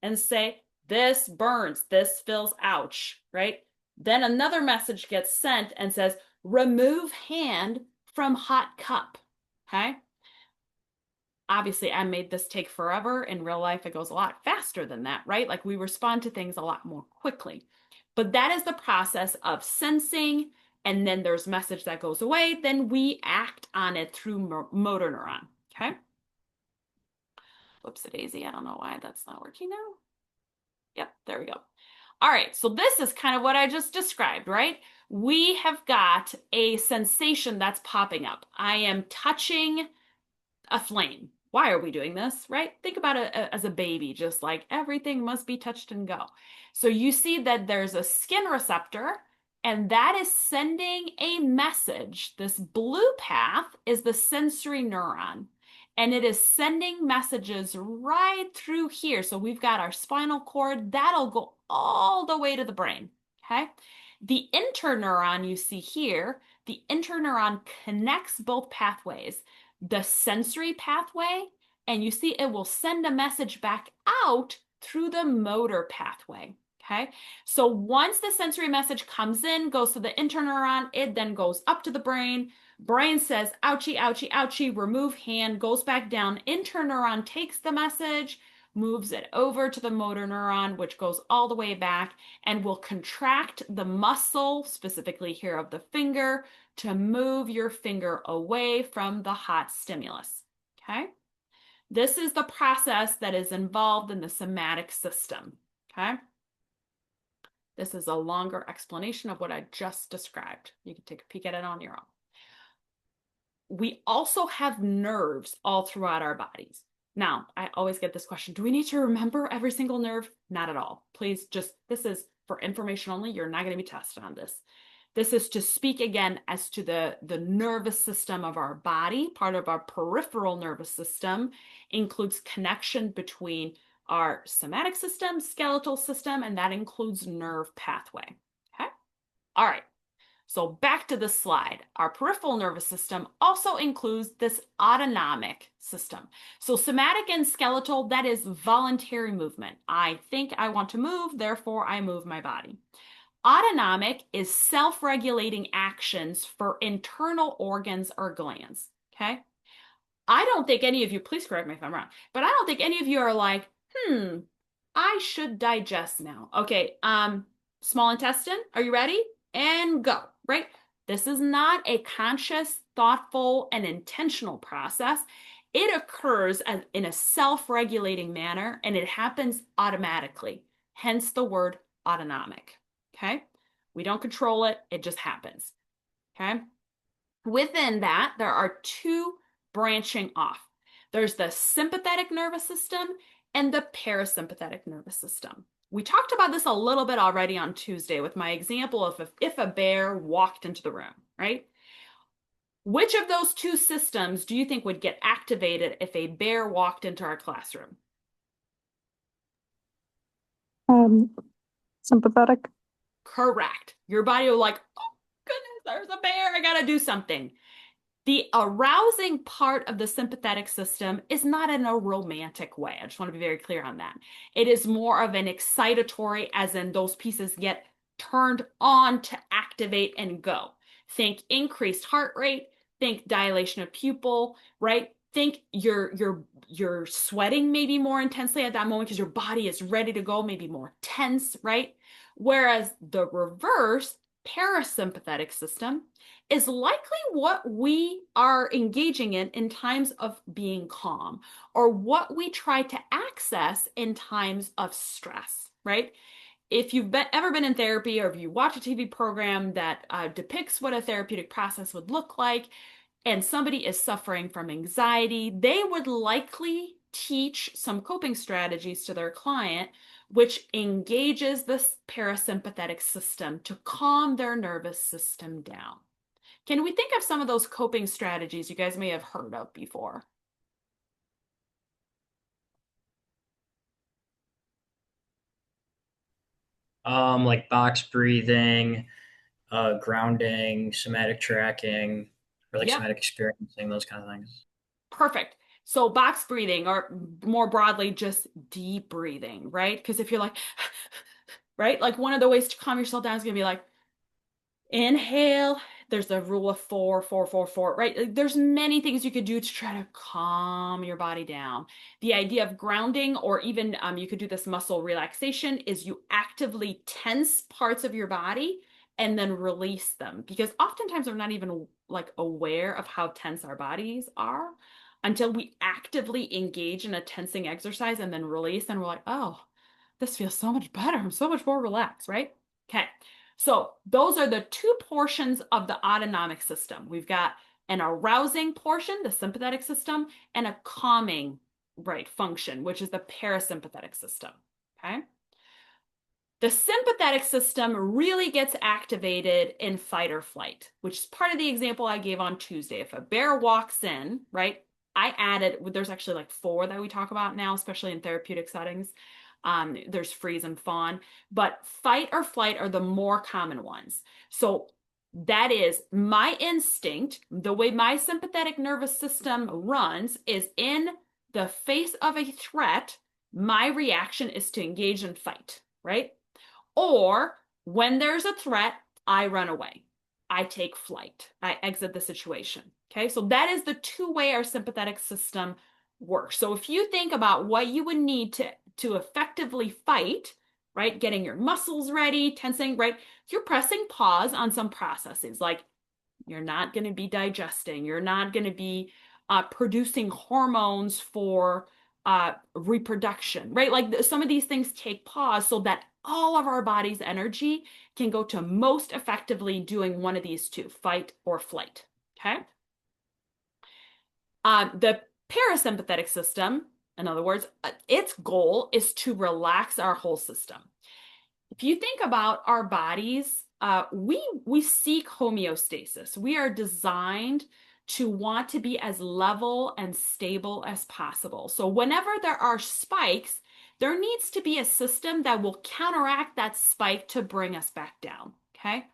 and say, this burns, this feels ouch, right? Then another message gets sent and says, remove hand from hot cup, okay? Obviously, I made this take forever. In real life, it goes a lot faster than that, right? Like we respond to things a lot more quickly. But that is the process of sensing, and then there's message that goes away. Then we act on it through motor neuron, okay? Whoops-a-daisy, I don't know why that's not working now. Yep, there we go. All right, so this is kind of what I just described, right? We have got a sensation that's popping up. I am touching a flame. Why are we doing this, right? Think about it as a baby, just like everything must be touched and go. So you see that there's a skin receptor, and that is sending a message. This blue path is the sensory neuron, and it is sending messages right through here. So we've got our spinal cord, that'll go all the way to the brain, okay? The interneuron you see here, the interneuron connects both pathways, the sensory pathway, and you see it will send a message back out through the motor pathway. Okay, so once the sensory message comes in, goes to the interneuron, it then goes up to the brain. Brain says, ouchie, ouchie, ouchie, remove hand, goes back down. Interneuron takes the message, moves it over to the motor neuron, which goes all the way back and will contract the muscle, specifically here of the finger, to move your finger away from the hot stimulus. Okay? This is the process that is involved in the somatic system. Okay? This is a longer explanation of what I just described. You can take a peek at it on your own. We also have nerves all throughout our bodies. Now, I always get this question, do we need to remember every single nerve? Not at all. Please just, this is for information only. You're not going to be tested on this. This is to speak again as to the nervous system of our body. Part of our peripheral nervous system includes connection between our somatic system, skeletal system, and that includes nerve pathway. Okay? All right. So back to the slide. Our peripheral nervous system also includes this autonomic system. So somatic and skeletal, that is voluntary movement. I think I want to move, therefore I move my body. Autonomic is self-regulating actions for internal organs or glands. Okay? I don't think any of you, please correct me if I'm wrong, but I don't think any of you are like, I should digest now. Okay, small intestine, are you ready? And go, right? This is not a conscious, thoughtful, and intentional process. It occurs in a self-regulating manner, and it happens automatically, hence the word autonomic, okay? We don't control it, it just happens, okay? Within that, there are two branching off. There's the sympathetic nervous system and the parasympathetic nervous system. We talked about this a little bit already on Tuesday with my example of if a bear walked into the room, right? Which of those two systems do you think would get activated if a bear walked into our classroom? Sympathetic. Correct. Your body will like, oh goodness, there's a bear, I gotta do something. The arousing part of the sympathetic system is not in a romantic way. I just want to be very clear on that. It is more of an excitatory, as in those pieces get turned on to activate and go. Think increased heart rate, think dilation of pupil, right? Think you're sweating maybe more intensely at that moment because your body is ready to go, maybe more tense, right? Whereas the reverse parasympathetic system is likely what we are engaging in times of being calm, or what we try to access in times of stress, right? If you've ever been in therapy, or if you watch a TV program that depicts what a therapeutic process would look like, and somebody is suffering from anxiety, they would likely teach some coping strategies to their client, which engages this parasympathetic system to calm their nervous system down. Can we think of some of those coping strategies you guys may have heard of before? Like box breathing, grounding, somatic tracking, or like somatic experiencing, those kind of things. Perfect. So box breathing, or more broadly, just deep breathing, right? Because if you're like, right, like one of the ways to calm yourself down is gonna be like, inhale. There's the rule of 4, 4, 4, 4, right? Like, there's many things you could do to try to calm your body down. The idea of grounding, or even you could do this muscle relaxation, is you actively tense parts of your body and then release them, because oftentimes we're not even like aware of how tense our bodies are until we actively engage in a tensing exercise and then release, and we're like, oh, this feels so much better. I'm so much more relaxed, right? Okay. So those are the two portions of the autonomic system. We've got an arousing portion, the sympathetic system, and a calming, right, function, which is the parasympathetic system, okay? The sympathetic system really gets activated in fight or flight, which is part of the example I gave on Tuesday. If a bear walks in, right, I added, there's actually like 4 that we talk about now, especially in therapeutic settings. There's freeze and fawn, but fight or flight are the more common ones. So That is my instinct. The way my sympathetic nervous system runs is in the face of a threat, my reaction is to engage and fight, right? Or when there's a threat, I run away. I take flight. I exit the situation. Okay, so that is the two-way our sympathetic system works. So if you think about what you would need to effectively fight, right? Getting your muscles ready, tensing, right? You're pressing pause on some processes. Like you're not going to be digesting. You're not going to be producing hormones for reproduction, right? Like some of these things take pause so that all of our body's energy can go to most effectively doing one of these two, fight or flight. Okay. The parasympathetic system, in other words, its goal is to relax our whole system. If you think about our bodies, we seek homeostasis. We are designed to want to be as level and stable as possible. So whenever there are spikes, there needs to be a system that will counteract that spike to bring us back down. Okay.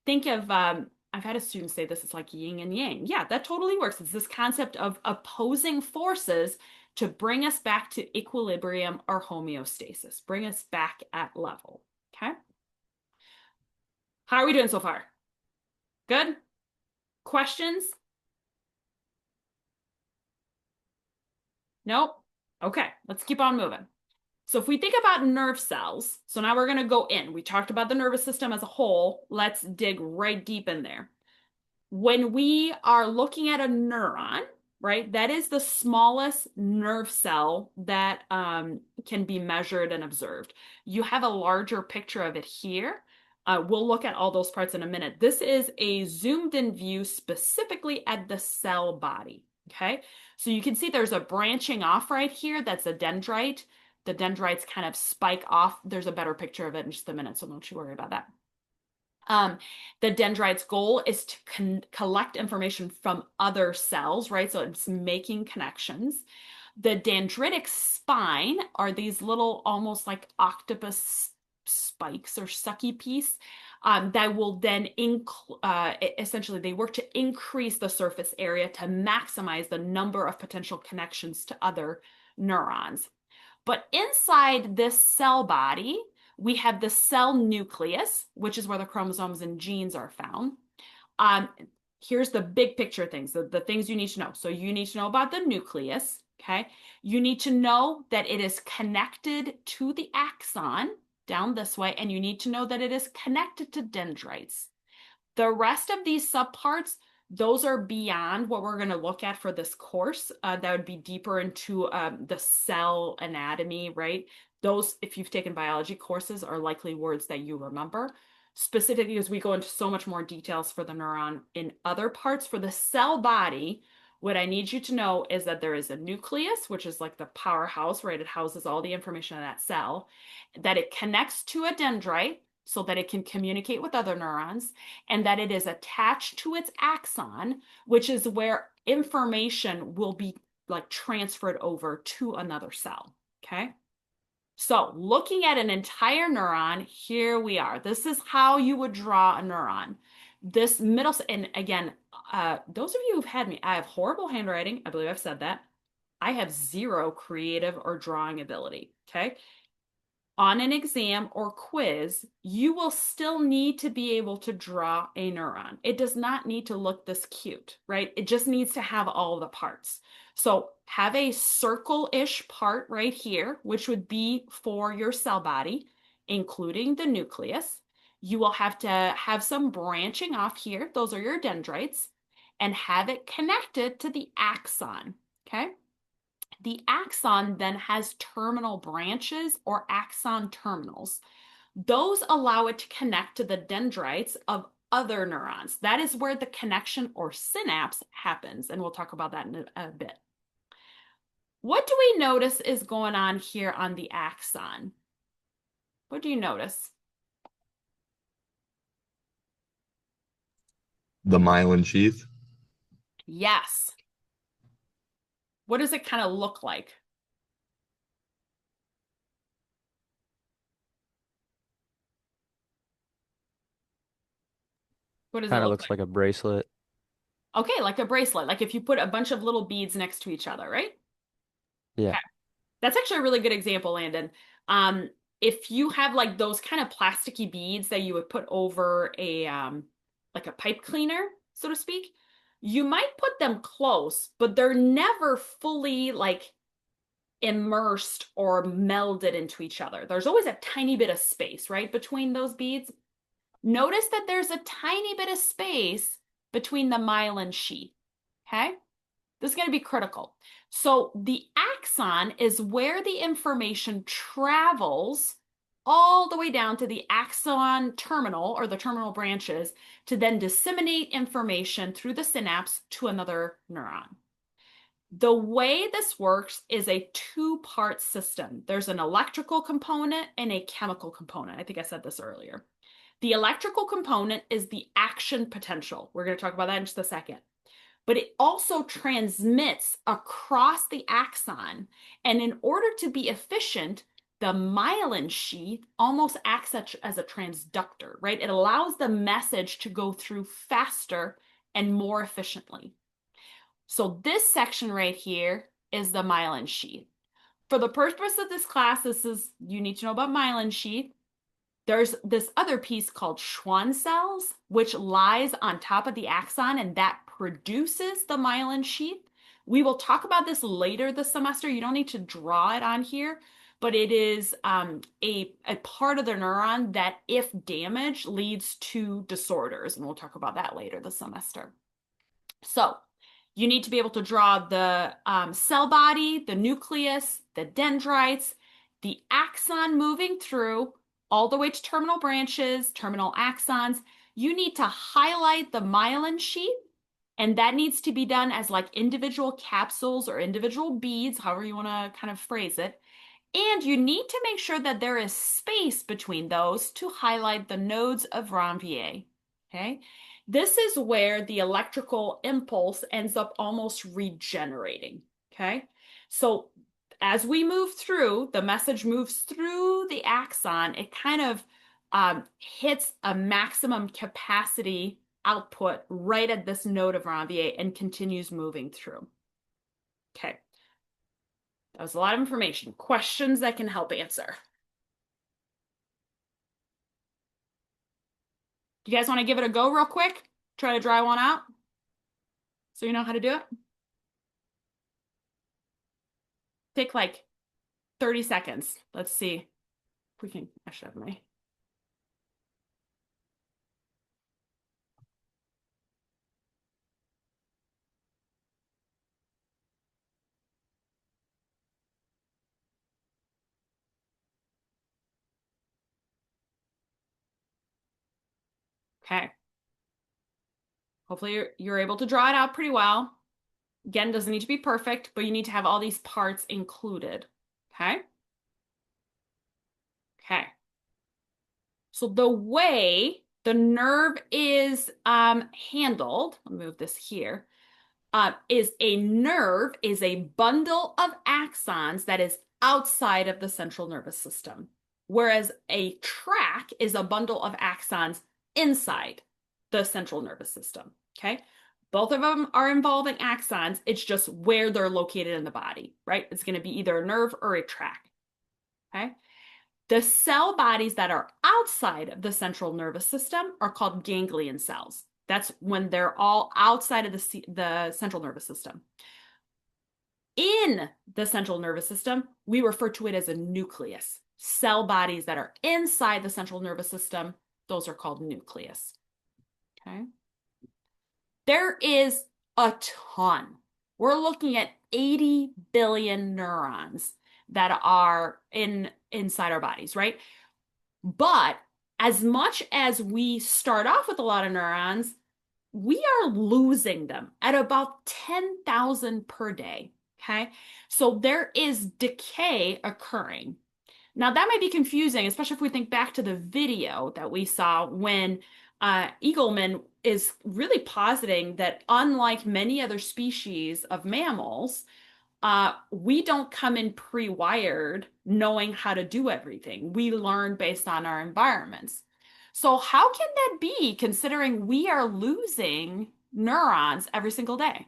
Think of, I've had a student say this is like yin and yang. Yeah, that totally works. It's this concept of opposing forces to bring us back to equilibrium or homeostasis, bring us back at level. Okay. How are we doing so far? Good? Questions? Nope. Okay, let's keep on moving. So if we think about nerve cells, so now we're going to go in. We talked about the nervous system as a whole. Let's dig right deep in there. When we are looking at a neuron, right, that is the smallest nerve cell that can be measured and observed. You have a larger picture of it here. We'll look at all those parts in a minute. This is a zoomed in view specifically at the cell body, okay? So you can see there's a branching off right here. That's a dendrite. The dendrites kind of spike off. There's a better picture of it in just a minute, so don't you worry about that. The dendrite's goal is to collect information from other cells, right? So it's making connections. The dendritic spine are these little almost like octopus spikes or sucky piece that will then essentially they work to increase the surface area to maximize the number of potential connections to other neurons. But inside this cell body, we have the cell nucleus, which is where the chromosomes and genes are found. Here's the big picture things, the things you need to know. So you need to know about the nucleus, okay? You need to know that it is connected to the axon down this way, and you need to know that it is connected to dendrites. The rest of these subparts, those are beyond what we're going to look at for this course. That would be deeper into the cell anatomy, right? Those, if you've taken biology courses, are likely words that you remember. Specifically, as we go into so much more details for the neuron in other parts, for the cell body, what I need you to know is that there is a nucleus, which is like the powerhouse, right? It houses all the information in that cell, that it connects to a dendrite so that it can communicate with other neurons, and that it is attached to its axon, which is where information will be like transferred over to another cell, okay? So looking at an entire neuron, here we are. This is how you would draw a neuron. This middle, and again, those of you who've had me, I have horrible handwriting. I believe I've said that. I have zero creative or drawing ability, okay? On an exam or quiz, you will still need to be able to draw a neuron. It does not need to look this cute, right? It just needs to have all the parts. So have a circle-ish part right here, which would be for your cell body, including the nucleus. You will have to have some branching off here. Those are your dendrites, and have it connected to the axon, okay? The axon then has terminal branches or axon terminals. Those allow it to connect to the dendrites of other neurons. That is where the connection or synapse happens, and we'll talk about that in a bit. What do we notice is going on here on the axon? What do you notice? The myelin sheath. Yes. What does it kind of look like? What does it Kind of look looks like? like a bracelet. Okay, like a bracelet, like if you put a bunch of little beads next to each other, right? Yeah. Okay. That's actually a really good example, Landon. Um, if you have like those kind of plasticky beads that you would put over a like a pipe cleaner, so to speak, you might put them close, but they're never fully like immersed or melded into each other. There's always a tiny bit of space, right, between those beads. Notice that there's a tiny bit of space between the myelin sheath. Okay? This is going to be critical. So the axon is where the information travels all the way down to the axon terminal or the terminal branches to then disseminate information through the synapse to another neuron. The way this works is a two-part system. There's an electrical component and a chemical component. I think I said this earlier. The electrical component is the action potential. We're going to talk about that in just a second. But it also transmits across the axon. And in order to be efficient, the myelin sheath almost acts as a transductor, right? It allows the message to go through faster and more efficiently. So this section right here is the myelin sheath. For the purpose of this class, you need to know about myelin sheath. There's this other piece called Schwann cells, which lies on top of the axon, and that produces the myelin sheath. We will talk about this later this semester. You don't need to draw it on here, but it is a part of the neuron that, if damaged, leads to disorders, and we'll talk about that later this semester. So you need to be able to draw the cell body, the nucleus, the dendrites, the axon moving through all the way to terminal branches, terminal axons. You need to highlight the myelin sheath, and that needs to be done as like individual capsules or individual beads, however you want to kind of phrase it. And you need to make sure that there is space between those to highlight the nodes of Ranvier. Okay. This is where the electrical impulse ends up almost regenerating. Okay. So as we move through, the message moves through the axon, it kind of hits a maximum capacity output right at this node of Ranvier and continues moving through. Okay. That was a lot of information. Questions that can help answer. Do you guys want to give it a go real quick? Try to dry one out so you know how to do it? Take like 30 seconds. Let's see if we can. I should have my. Okay. Hopefully you're able to draw it out pretty well. Again, doesn't need to be perfect, but you need to have all these parts included. Okay. Okay. So the way the nerve is handled, I'll move this here, is a nerve is a bundle of axons that is outside of the central nervous system, whereas a track is a bundle of axons inside the central nervous system. Okay. Both of them are involving axons. It's just where they're located in the body, right? It's going to be either a nerve or a track. Okay. The cell bodies that are outside of the central nervous system are called ganglion cells. That's when they're all outside of the central nervous system. In the central nervous system, we refer to it as a nucleus. Cell bodies that are inside the central nervous system, those are called nucleus. Okay. There is a ton. We're looking at 80 billion neurons that are inside our bodies, right? But as much as we start off with a lot of neurons, we are losing them at about 10,000 per day. Okay. So there is decay occurring. Now that might be confusing, especially if we think back to the video that we saw when Eagleman is really positing that unlike many other species of mammals, we don't come in pre-wired knowing how to do everything. We learn based on our environments. So how can that be considering we are losing neurons every single day?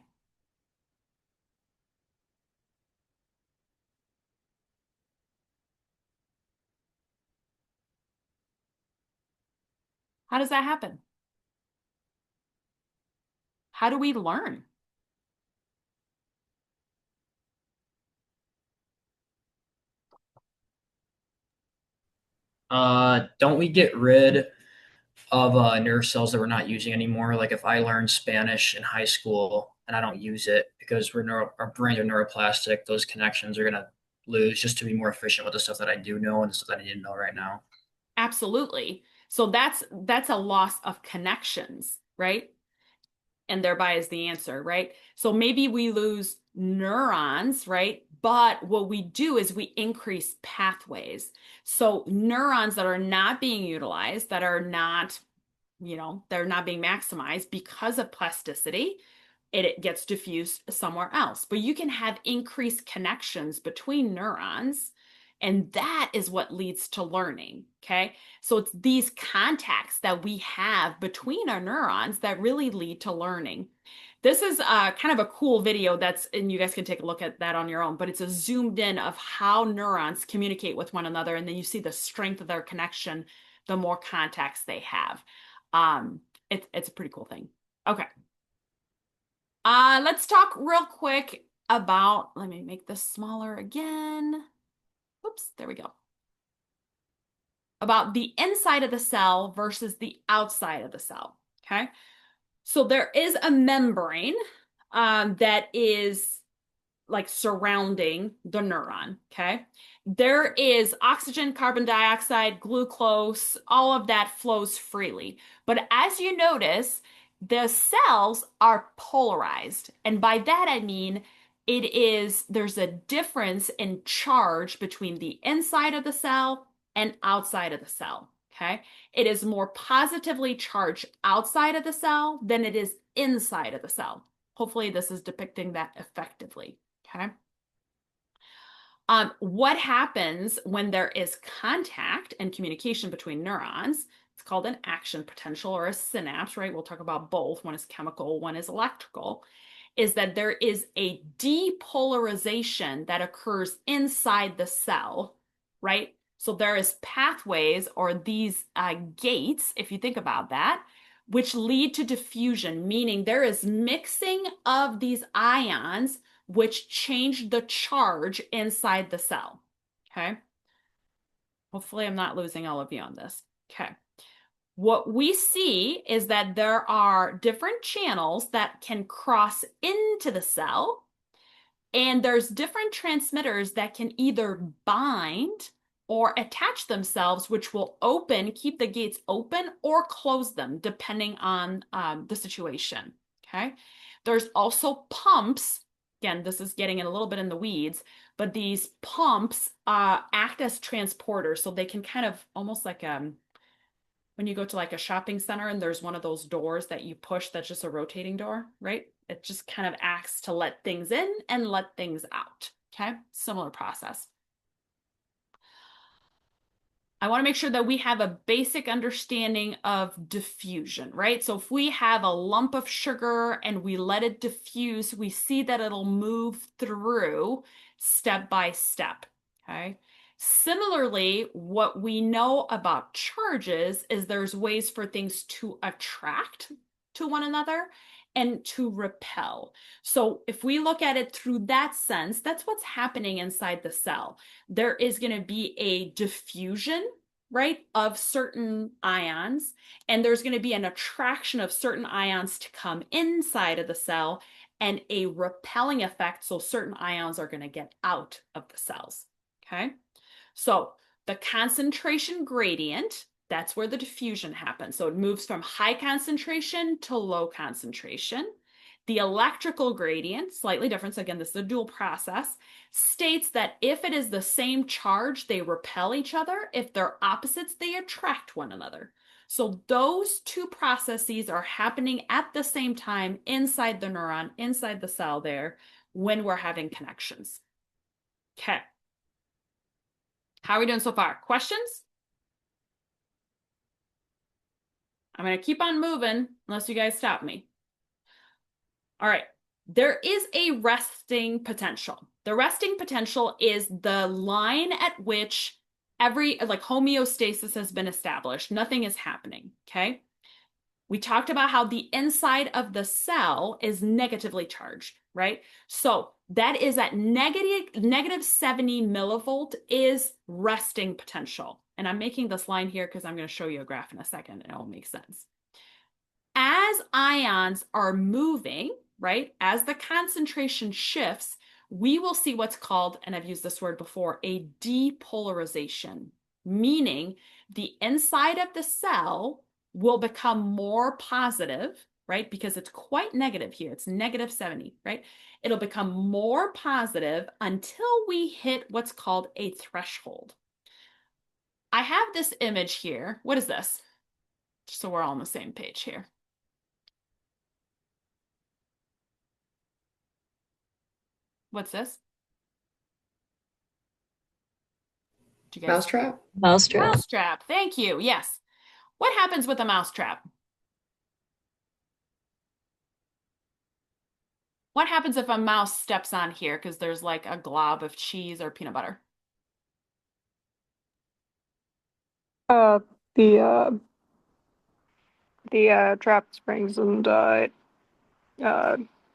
How does that happen? How do we learn? Don't we get rid of nerve cells that we're not using anymore? Like if I learn Spanish in high school and I don't use it because our brains are neuroplastic, those connections are gonna lose just to be more efficient with the stuff that I do know and the stuff that I need to know right now. Absolutely. So that's a loss of connections, right? And thereby is the answer, right? So maybe we lose neurons, right? But what we do is we increase pathways. So neurons that are not being utilized, that are not, they're not being maximized because of plasticity, it gets diffused somewhere else. But you can have increased connections between neurons, and that is what leads to learning. Okay. So it's these contacts that we have between our neurons that really lead to learning. This is kind of a cool video and you guys can take a look at that on your own, but it's a zoomed in of how neurons communicate with one another. And then you see the strength of their connection, the more contacts they have. It's a pretty cool thing. Okay. Let's talk real quick about, let me make this smaller again. Oops, there we go. About the inside of the cell versus the outside of the cell, okay? So there is a membrane that is like surrounding the neuron, okay? There is oxygen, carbon dioxide, glucose, all of that flows freely. But as you notice, the cells are polarized. And by that I mean there's a difference in charge between the inside of the cell and outside of the cell, okay? It is more positively charged outside of the cell than it is inside of the cell. Hopefully this is depicting that effectively. Okay. What happens when there is contact and communication between neurons? It's called an action potential or a synapse, right? We'll talk about both. One is chemical, one is electrical. Is that there is a depolarization that occurs inside the cell, right? So there is pathways or these gates, if you think about that, which lead to diffusion, meaning there is mixing of these ions which change the charge inside the cell. Okay. Hopefully I'm not losing all of you on this. Okay. What we see is that there are different channels that can cross into the cell, and there's different transmitters that can either bind or attach themselves, which will keep the gates open or close them, depending on the situation. Okay. There's also pumps. Again, this is getting a little bit in the weeds, but these pumps act as transporters. So they can kind of almost like when you go to like a shopping center and there's one of those doors that you push that's just a rotating door, right? It just kind of acts to let things in and let things out. Okay, similar process. I want to make sure that we have a basic understanding of diffusion, right? So if we have a lump of sugar and we let it diffuse, we see that it'll move through step by step, okay? Similarly, what we know about charges is there's ways for things to attract to one another and to repel. So if we look at it through that sense, that's what's happening inside the cell. There is going to be a diffusion, right, of certain ions, and there's going to be an attraction of certain ions to come inside of the cell and a repelling effect. So certain ions are going to get out of the cells. Okay. So the concentration gradient, that's where the diffusion happens. So it moves from high concentration to low concentration. The electrical gradient, slightly different, so again, this is a dual process, states that if it is the same charge, they repel each other. If they're opposites, they attract one another. So those two processes are happening at the same time inside the neuron, inside the cell there, when we're having connections. Okay. How are we doing so far? Questions? I'm going to keep on moving unless you guys stop me. All right. There is a resting potential. The resting potential is the line at which like homeostasis has been established. Nothing is happening, okay? We talked about how the inside of the cell is negatively charged, right? So that is at negative 70 millivolt is resting potential. And I'm making this line here because I'm going to show you a graph in a second and it will make sense. As ions are moving, right, as the concentration shifts, we will see what's called, and I've used this word before, a depolarization, meaning the inside of the cell will become more positive, right? Because it's quite negative here. It's negative 70, right? It'll become more positive until we hit what's called a threshold. I have this image here. What is this? Just so we're all on the same page here. What's this? Do you guys Mousetrap? Mousetrap. Mousetrap. Thank you. Yes. What happens with a mousetrap? What happens if a mouse steps on here because there's like a glob of cheese or peanut butter? The trap springs and it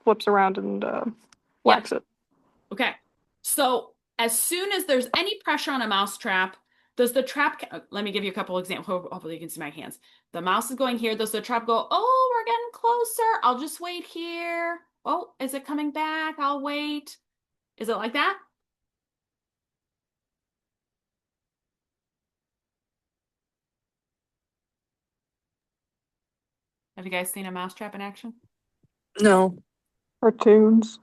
flips around and whacks it. Okay. So as soon as there's any pressure on a mousetrap, does the trap, let me give you a couple examples. Hopefully you can see my hands. The mouse is going here. Does the trap go, oh, we're getting closer. I'll just wait here. Oh, is it coming back? I'll wait. Is it like that? Have you guys seen a mousetrap in action? No. Cartoons.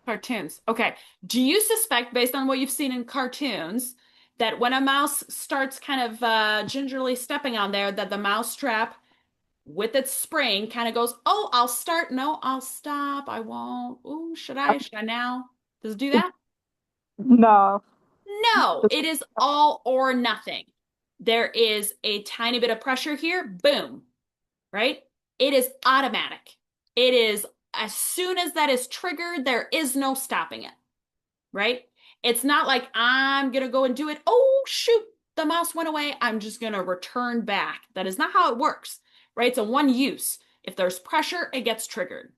Cartoons. Okay. Do you suspect, based on what you've seen in cartoons, that when a mouse starts kind of gingerly stepping on there, that the mousetrap with its spring kind of goes, oh, I'll start. No, I'll stop. I won't. Oh, should I? Should I now? Does it do that? No. No, it is all or nothing. There is a tiny bit of pressure here. Boom. Right? It is automatic. It is as soon as that is triggered, there is no stopping it. Right? It's not like I'm going to go and do it. Oh, shoot, the mouse went away. I'm just going to return back. That is not how it works, right? It's a one use. If there's pressure, it gets triggered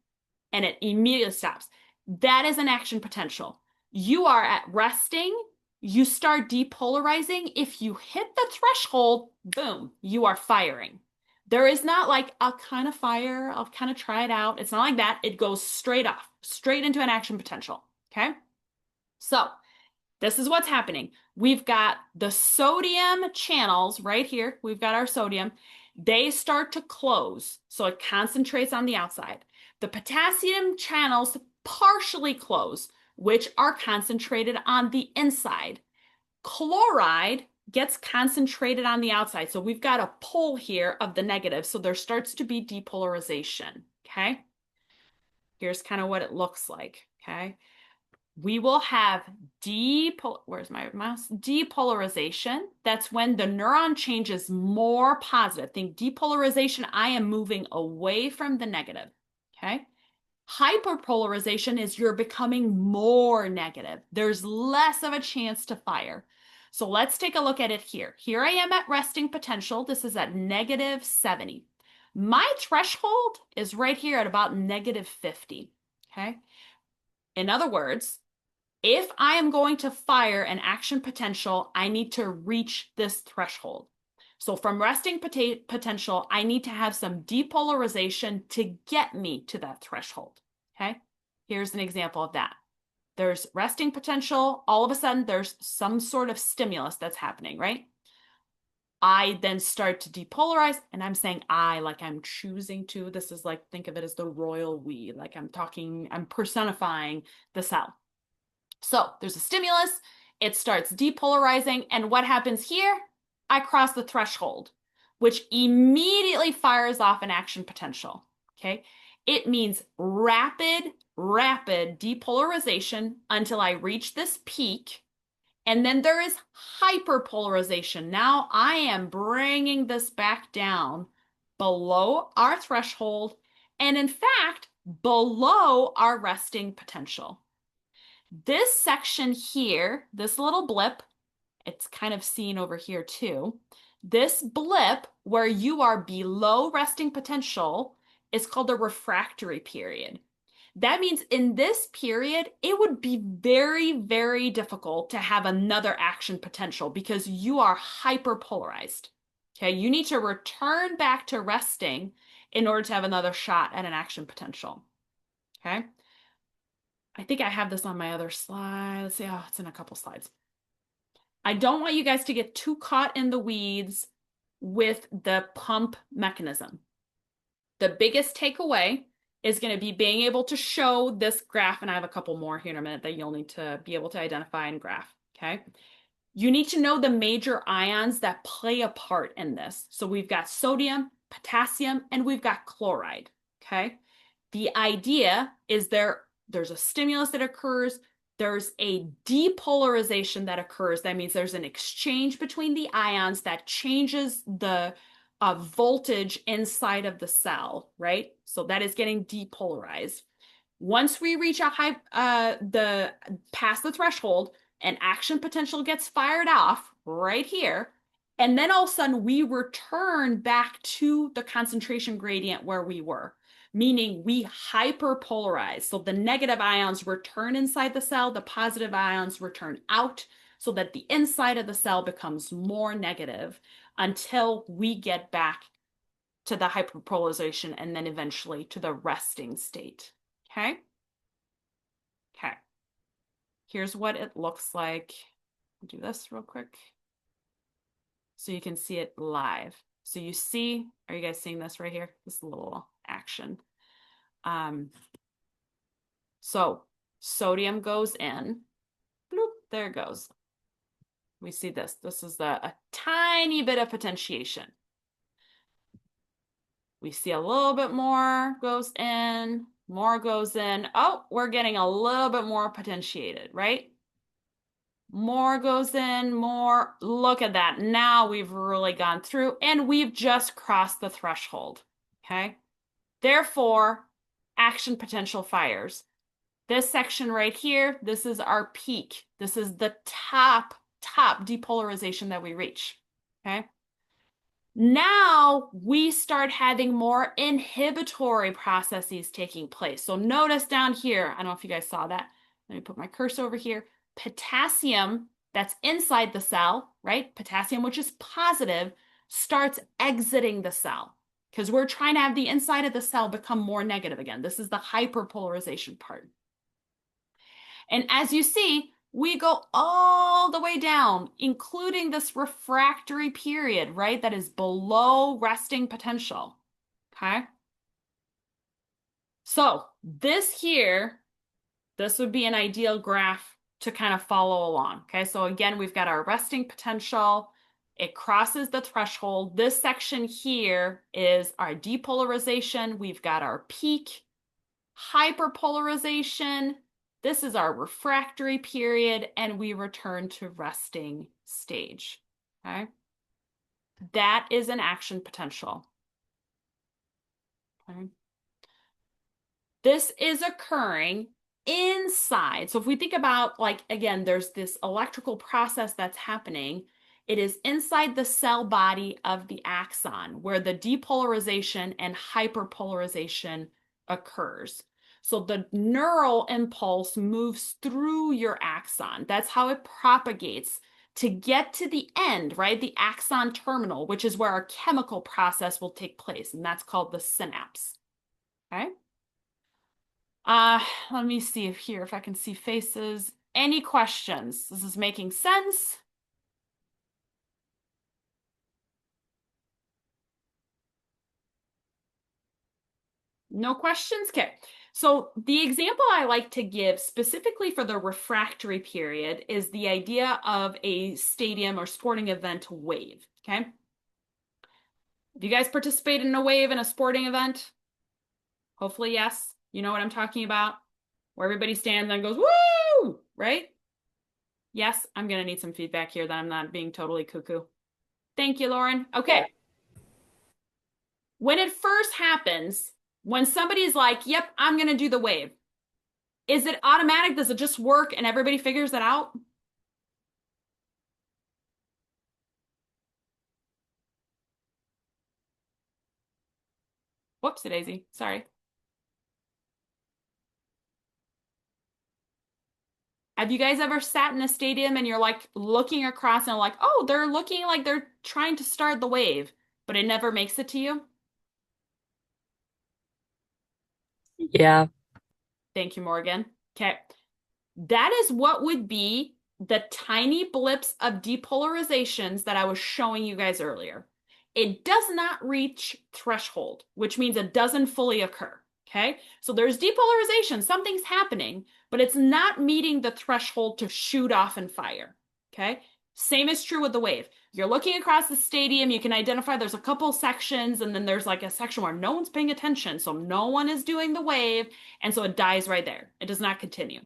and it immediately stops. That is an action potential. You are at resting. You start depolarizing. If you hit the threshold, boom, you are firing. There is not like, I'll kind of fire, I'll kind of try it out. It's not like that. It goes straight off, straight into an action potential. Okay? So this is what's happening. We've got the sodium channels right here. We've got our sodium. They start to close, so it concentrates on the outside. The potassium channels partially close, which are concentrated on the inside. Chloride gets concentrated on the outside. So we've got a pull here of the negative. So there starts to be depolarization. Okay. Here's kind of what it looks like. Okay. We will have where's my mouse? Depolarization. That's when the neuron changes more positive. Think depolarization, I am moving away from the negative. Okay. Hyperpolarization is you're becoming more negative. There's less of a chance to fire. So let's take a look at it here. Here I am at resting potential. This is at negative 70. My threshold is right here at about negative 50. Okay. In other words, if I am going to fire an action potential, I need to reach this threshold. So from resting potential, I need to have some depolarization to get me to that threshold. Okay, here's an example of that. There's resting potential. All of a sudden, there's some sort of stimulus that's happening, right? I then start to depolarize, and I'm saying I, like I'm choosing to. This is like, think of it as the royal we, like I'm personifying the cell. So there's a stimulus, it starts depolarizing, and what happens here? I cross the threshold, which immediately fires off an action potential, okay? It means rapid depolarization until I reach this peak, and then there is hyperpolarization. Now I am bringing this back down below our threshold, and in fact, below our resting potential. This section here, this little blip, it's kind of seen over here too. This blip where you are below resting potential is called a refractory period. That means in this period, it would be very, very difficult to have another action potential because you are hyperpolarized. Okay, you need to return back to resting in order to have another shot at an action potential. Okay, I think I have this on my other slide. Let's see, oh, it's in a couple slides. I don't want you guys to get too caught in the weeds with the pump mechanism. The biggest takeaway is going to be being able to show this graph, and I have a couple more here in a minute that you'll need to be able to identify and graph, okay? You need to know the major ions that play a part in this. So we've got sodium, potassium, and we've got chloride, okay? The idea is there's a stimulus that occurs, there's a depolarization that occurs. That means there's an exchange between the ions that changes the voltage inside of the cell, right? So that is getting depolarized. Once we reach past the threshold, an action potential gets fired off right here, and then all of a sudden we return back to the concentration gradient where we were, meaning we hyperpolarize. So the negative ions return inside the cell, the positive ions return out, so that the inside of the cell becomes more negative until we get back to the hyperpolarization and then eventually to the resting state. Okay? Okay. Here's what it looks like. I'll do this real quick so you can see it live. So you see, are you guys seeing this right here? This little action. So sodium goes in. Bloop, there it goes. We see this. This is a tiny bit of potentiation. We see a little bit more goes in, more goes in. Oh, we're getting a little bit more potentiated, right? More goes in, more. Look at that. Now we've really gone through and we've just crossed the threshold, okay? Therefore, action potential fires. This section right here, this is our peak. This is the top depolarization that we reach, okay? Now we start having more inhibitory processes taking place. So notice down here, I don't know if you guys saw that. Let me put my cursor over here. Potassium that's inside the cell, right? Potassium, which is positive, starts exiting the cell because we're trying to have the inside of the cell become more negative again. This is the hyperpolarization part. And as you see, we go all the way down, including this refractory period, right? That is below resting potential, okay? So this here, this would be an ideal graph to kind of follow along, okay? So again, we've got our resting potential. It crosses the threshold. This section here is our depolarization. We've got our peak, hyperpolarization. This is our refractory period, and we return to resting stage, okay? That is an action potential, okay? This is occurring inside. So if we think about, like, again, there's this electrical process that's happening. It is inside the cell body of the axon where the depolarization and hyperpolarization occurs. So the neural impulse moves through your axon. That's how it propagates to get to the end, right? The axon terminal, which is where a chemical process will take place, and that's called the synapse. Okay? Let me see if I can see faces. Any questions? This is making sense? No questions? Okay. So the example I like to give specifically for the refractory period is the idea of a stadium or sporting event wave, okay? Have you guys participated in a wave in a sporting event? Hopefully, yes. You know what I'm talking about? Where everybody stands and goes, woo, right? Yes, I'm going to need some feedback here that I'm not being totally cuckoo. Thank you, Lauren. Okay. When it first happens, when somebody's like, yep, I'm going to do the wave, is it automatic? Does it just work and everybody figures it out? Whoopsie daisy. Sorry. Have you guys ever sat in a stadium and you're like looking across and like, oh, they're looking like they're trying to start the wave, but it never makes it to you? Yeah. Thank you, Morgan. Okay. That is what would be the tiny blips of depolarizations that I was showing you guys earlier. It does not reach threshold, which means it doesn't fully occur. Okay. So there's depolarization, something's happening, but it's not meeting the threshold to shoot off and fire. Okay. Same is true with the wave. You're looking across the stadium, you can identify there's a couple sections, and then there's like a section where no one's paying attention. So no one is doing the wave. And so it dies right there. It does not continue.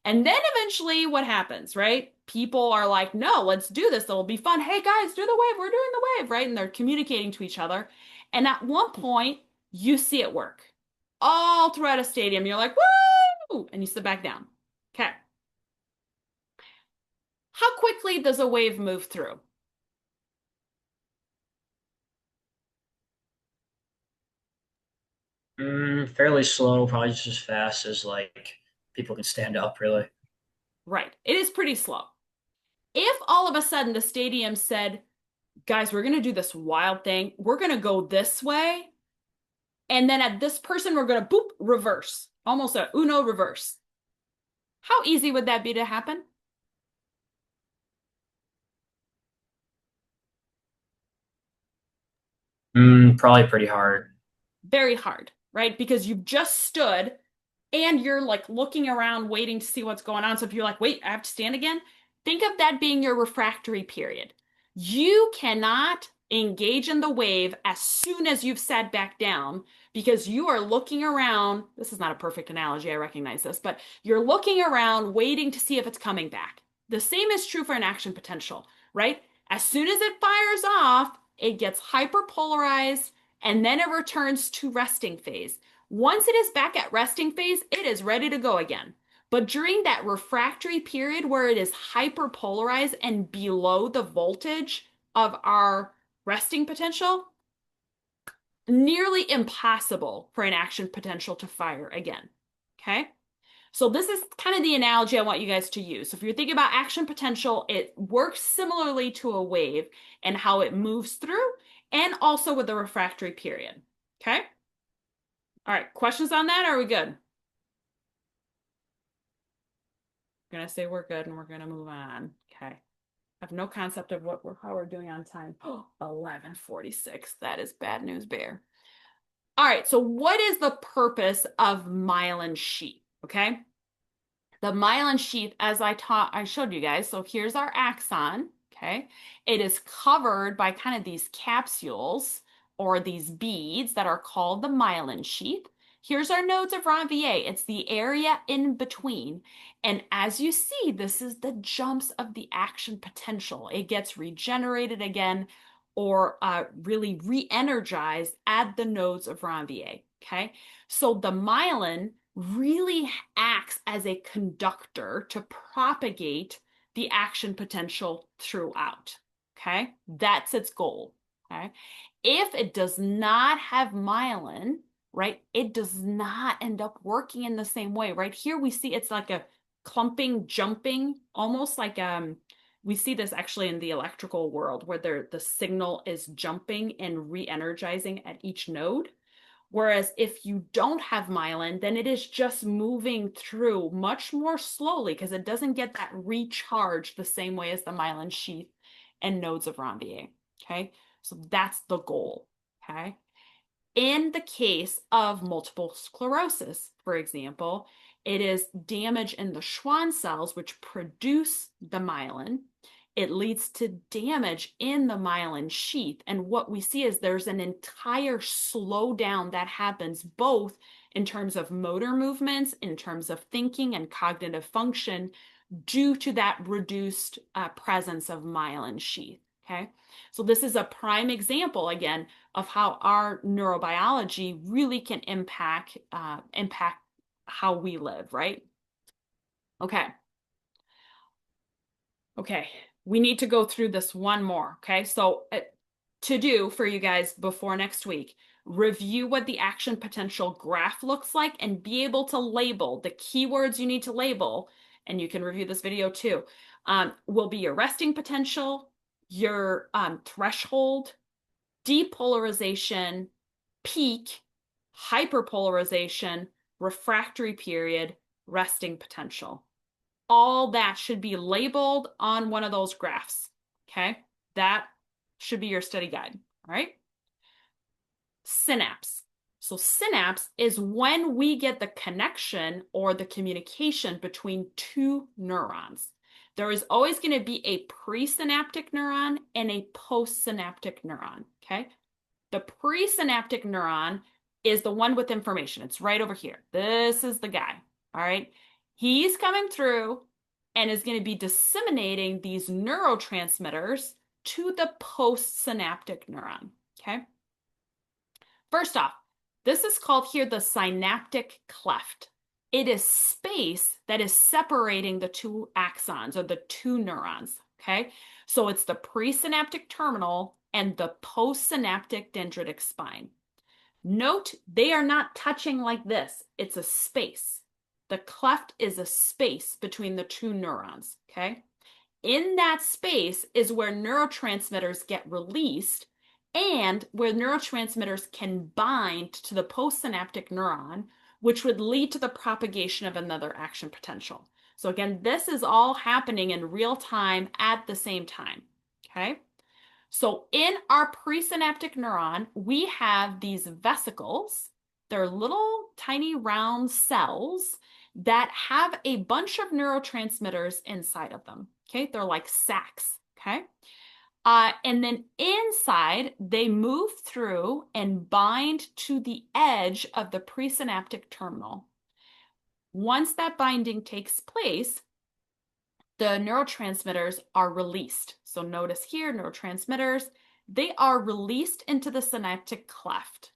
And then eventually what happens, right? People are like, no, let's do this. It'll be fun. Hey guys, do the wave. We're doing the wave, right? And they're communicating to each other. And at one point, you see it work all throughout a stadium. You're like, woo! And you sit back down. Okay. How quickly does a wave move through? Fairly slow, probably just as fast as like people can stand up, really. Right. It is pretty slow. If all of a sudden the stadium said, guys, we're going to do this wild thing. We're going to go this way. And then at this person, we're going to boop, reverse. Almost a Uno reverse. How easy would that be to happen? Probably pretty hard. Very hard, right? Because you've just stood and you're like looking around waiting to see what's going on. So if you're like, wait, I have to stand again, think of that being your refractory period. You cannot engage in the wave as soon as you've sat back down because you are looking around. This is not a perfect analogy, I recognize this, but you're looking around waiting to see if it's coming back. The same is true for an action potential, right? As soon as it fires off, it gets hyperpolarized and then it returns to resting phase. Once it is back at resting phase, it is ready to go again. But during that refractory period where it is hyperpolarized and below the voltage of our resting potential, nearly impossible for an action potential to fire again. Okay? So this is kind of the analogy I want you guys to use. So if you're thinking about action potential, it works similarly to a wave and how it moves through, and also with the refractory period. Okay? All right, questions on that? Are we good? I'm gonna say we're good and we're gonna move on. Okay. I have no concept of how we're doing on time. 11:46. That is bad news, Bear. All right, so what is the purpose of myelin sheath? Okay. The myelin sheath, as I showed you guys. So here's our axon. Okay. It is covered by kind of these capsules or these beads that are called the myelin sheath. Here's our nodes of Ranvier. It's the area in between. And as you see, this is the jumps of the action potential. It gets regenerated again or really re-energized at the nodes of Ranvier. Okay. So the myelin really acts as a conductor to propagate the action potential throughout. Okay. That's its goal. Okay. If it does not have myelin, right, it does not end up working in the same way. Right here, we see it's like a clumping, jumping, almost like we see this actually in the electrical world where the signal is jumping and re-energizing at each node. Whereas if you don't have myelin, then it is just moving through much more slowly because it doesn't get that recharge the same way as the myelin sheath and nodes of Ranvier. Okay, so that's the goal. Okay. In the case of multiple sclerosis, for example, it is damage in the Schwann cells which produce the myelin. It leads to damage in the myelin sheath. And what we see is there's an entire slowdown that happens both in terms of motor movements, in terms of thinking and cognitive function, due to that reduced presence of myelin sheath. Okay, so this is a prime example again of how our neurobiology really can impact how we live, right? Okay. Okay, we need to go through this one more. Okay, so to do for you guys before next week, review what the action potential graph looks like and be able to label the keywords you need to label. And you can review this video too. Will be your resting potential, your threshold, depolarization, peak, hyperpolarization, refractory period, resting potential. All that should be labeled on one of those graphs. Okay, that should be your study guide. All right. Synapse. So synapse is when we get the connection or the communication between two neurons. There is always going to be a presynaptic neuron and a postsynaptic neuron. Okay. The presynaptic neuron is the one with information. It's right over here. This is the guy. All right. He's coming through and is going to be disseminating these neurotransmitters to the postsynaptic neuron. Okay. First off, this is called here the synaptic cleft. It is space that is separating the two axons or the two neurons. Okay. So it's the presynaptic terminal and the postsynaptic dendritic spine. Note, they are not touching like this. It's a space. The cleft is a space between the two neurons, okay? In that space is where neurotransmitters get released and where neurotransmitters can bind to the postsynaptic neuron, which would lead to the propagation of another action potential. So again, this is all happening in real time at the same time, okay? So in our presynaptic neuron, we have these vesicles. They're little tiny round cells that have a bunch of neurotransmitters inside of them. Okay, they're like sacs. Okay. And then inside, they move through and bind to the edge of the presynaptic terminal. Once that binding takes place, the neurotransmitters are released. So notice here, neurotransmitters, they are released into the synaptic cleft.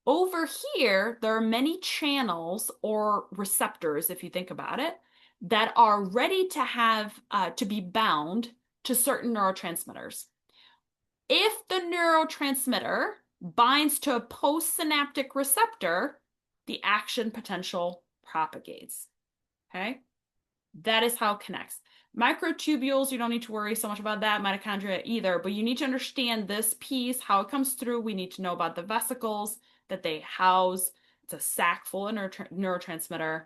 Over here, there are many channels or receptors, if you think about it, that are ready to have to be bound to certain neurotransmitters. If the neurotransmitter binds to a postsynaptic receptor, the action potential propagates. Okay? That is how it connects. Microtubules, you don't need to worry so much about that, mitochondria either, but you need to understand this piece, how it comes through. We need to know about the vesicles that they house. It's a sac full of neurotransmitter.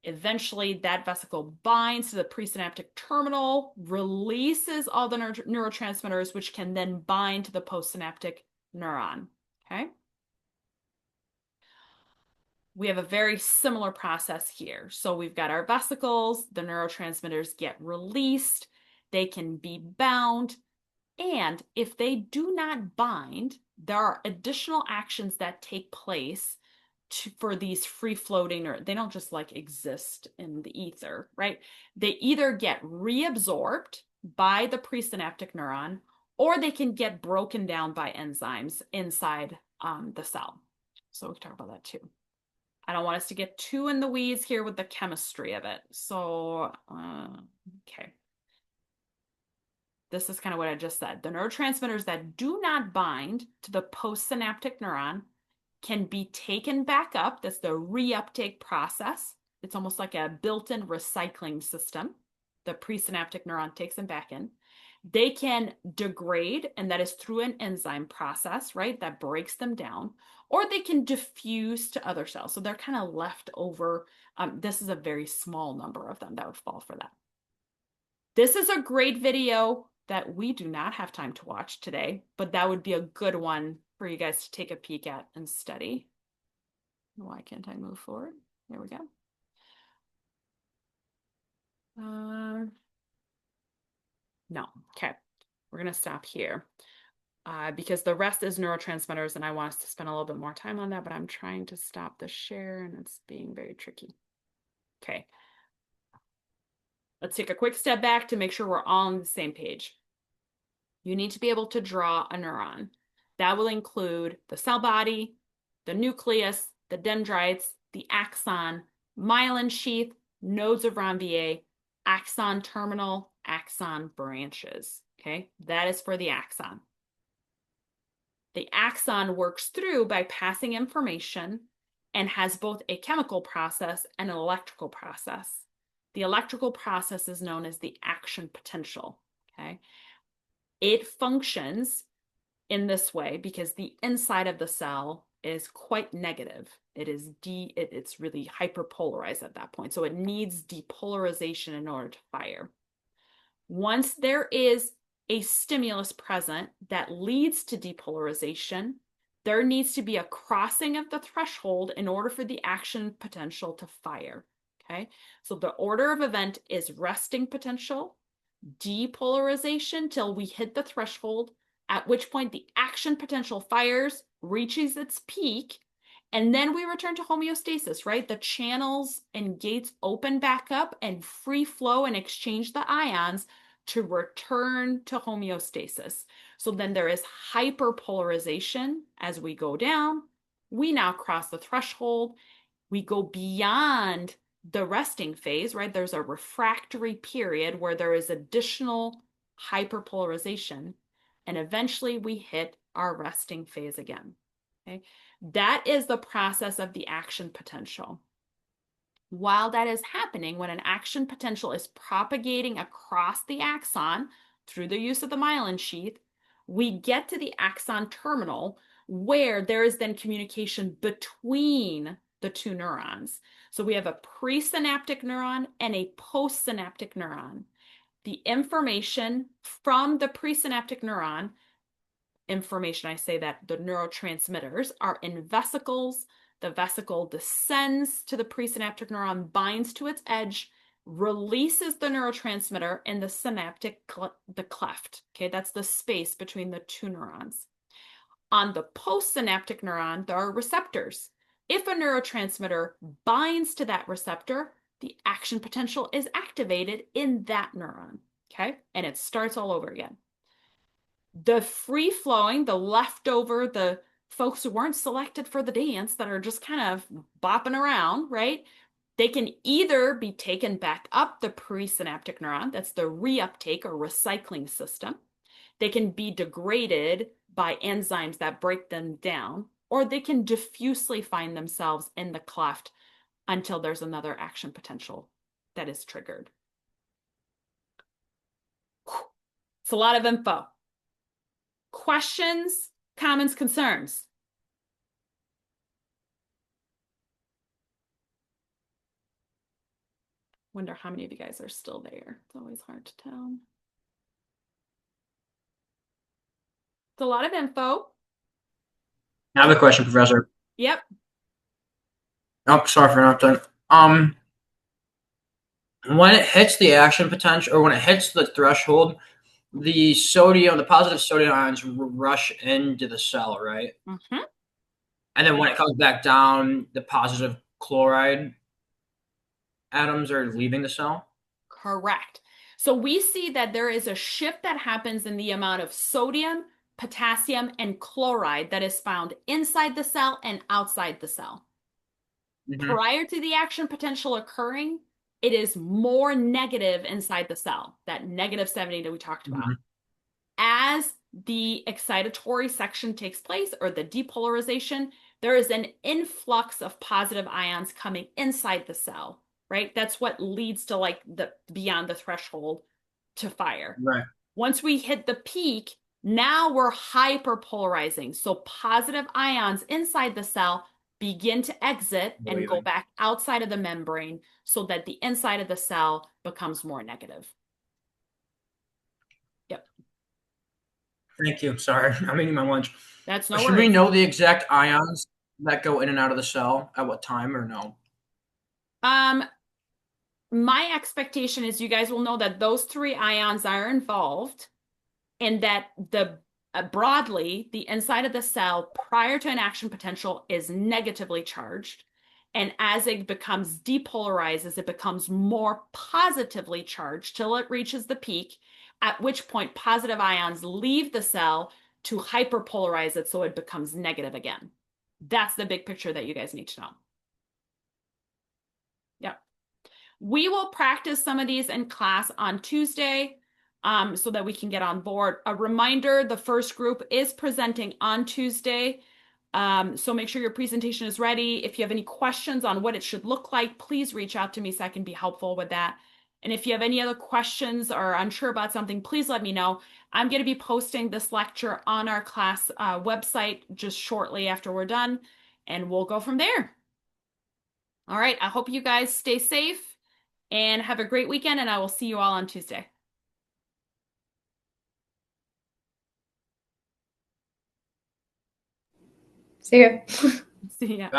Eventually, that vesicle binds to the presynaptic terminal, releases all the neurotransmitters, which can then bind to the postsynaptic neuron. Okay? We have a very similar process here. So we've got our vesicles, the neurotransmitters get released, they can be bound, and if they do not bind, there are additional actions that take place for these free-floating, or they don't just like exist in the ether, right? They either get reabsorbed by the presynaptic neuron, or they can get broken down by enzymes inside the cell. So we can talk about that too. I don't want us to get too in the weeds here with the chemistry of it. So, okay. This is kind of what I just said. The neurotransmitters that do not bind to the postsynaptic neuron can be taken back up. That's the reuptake process. It's almost like a built-in recycling system. The presynaptic neuron takes them back in. They can degrade, and that is through an enzyme process, right? That breaks them down, or they can diffuse to other cells. So they're kind of left over. This is a very small number of them that would fall for that. This is a great video that we do not have time to watch today, but that would be a good one for you guys to take a peek at and study. Why can't I move forward? There we go. No, okay. We're gonna stop here because the rest is neurotransmitters and I want us to spend a little bit more time on that, but I'm trying to stop the share and it's being very tricky. Okay. Let's take a quick step back to make sure we're all on the same page. You need to be able to draw a neuron. That will include the cell body, the nucleus, the dendrites, the axon, myelin sheath, nodes of Ranvier, axon terminal, axon branches. Okay, that is for the axon. The axon works through by passing information and has both a chemical process and an electrical process. The electrical process is known as the action potential. Okay, it functions in this way because the inside of the cell is quite negative. It's really hyperpolarized at that point. So it needs depolarization in order to fire. Once there is a stimulus present that leads to depolarization, there needs to be a crossing of the threshold in order for the action potential to fire. Okay, so the order of event is resting potential, depolarization till we hit the threshold, at which point the action potential fires, reaches its peak, and then we return to homeostasis, right? The channels and gates open back up and free flow and exchange the ions to return to homeostasis. So then there is hyperpolarization as we go down. We now cross the threshold. We go beyond the resting phase, right? There's a refractory period where there is additional hyperpolarization, and eventually we hit our resting phase again. Okay, that is the process of the action potential. While that is happening, when an action potential is propagating across the axon through the use of the myelin sheath, we get to the axon terminal where there is then communication between the two neurons. So we have a presynaptic neuron and a postsynaptic neuron. The information from the presynaptic neuron, I say that the neurotransmitters are in vesicles. The vesicle descends to the presynaptic neuron, binds to its edge, releases the neurotransmitter in the synaptic the cleft. Okay, that's the space between the two neurons. On the postsynaptic neuron, there are receptors. If a neurotransmitter binds to that receptor, the action potential is activated in that neuron. Okay, and it starts all over again. The free flowing, the leftover, the folks who weren't selected for the dance that are just kind of bopping around, right? They can either be taken back up the presynaptic neuron, that's the reuptake or recycling system. They can be degraded by enzymes that break them down, or they can diffusely find themselves in the cleft until there's another action potential that is triggered. It's a lot of info. Questions, comments, concerns? Wonder how many of you guys are still there. It's always hard to tell. It's a lot of info. I have a question, Professor. Yep. Oh, sorry for interrupting. When it hits the action potential, or when it hits the threshold, the positive sodium ions rush into the cell, right? Mm-hmm. And then when it comes back down, the positive chloride atoms are leaving the cell? Correct. So we see that there is a shift that happens in the amount of sodium, potassium, and chloride that is found inside the cell and outside the cell. Mm-hmm. Prior to the action potential occurring, it is more negative inside the cell, that negative 70 that we talked about. Mm-hmm. As the excitatory section takes place, or the depolarization, there is an influx of positive ions coming inside the cell, right? That's what leads to like the beyond the threshold to fire. Right. Once we hit the peak, now we're hyperpolarizing. So positive ions inside the cell begin to exit and go back outside of the membrane so that the inside of the cell becomes more negative. Yep. Thank you. Sorry, I'm eating my lunch. That's no Should worries. we know the exact ions that go in and out of the cell at what time, or no? My expectation is you guys will know that those three ions are involved, and that broadly, the inside of the cell prior to an action potential is negatively charged. And as it becomes depolarized, as it becomes more positively charged till it reaches the peak, at which point positive ions leave the cell to hyperpolarize it so it becomes negative again. That's the big picture that you guys need to know. Yep. We will practice some of these in class on Tuesday so that we can get on board. A reminder, the first group is presenting on Tuesday. So make sure your presentation is ready. If you have any questions on what it should look like, please reach out to me so I can be helpful with that. And if you have any other questions or unsure about something, please let me know. I'm going to be posting this lecture on our class website just shortly after we're done, and we'll go from there. All right, I hope you guys stay safe and have a great weekend, and I will see you all on Tuesday. See ya. See ya.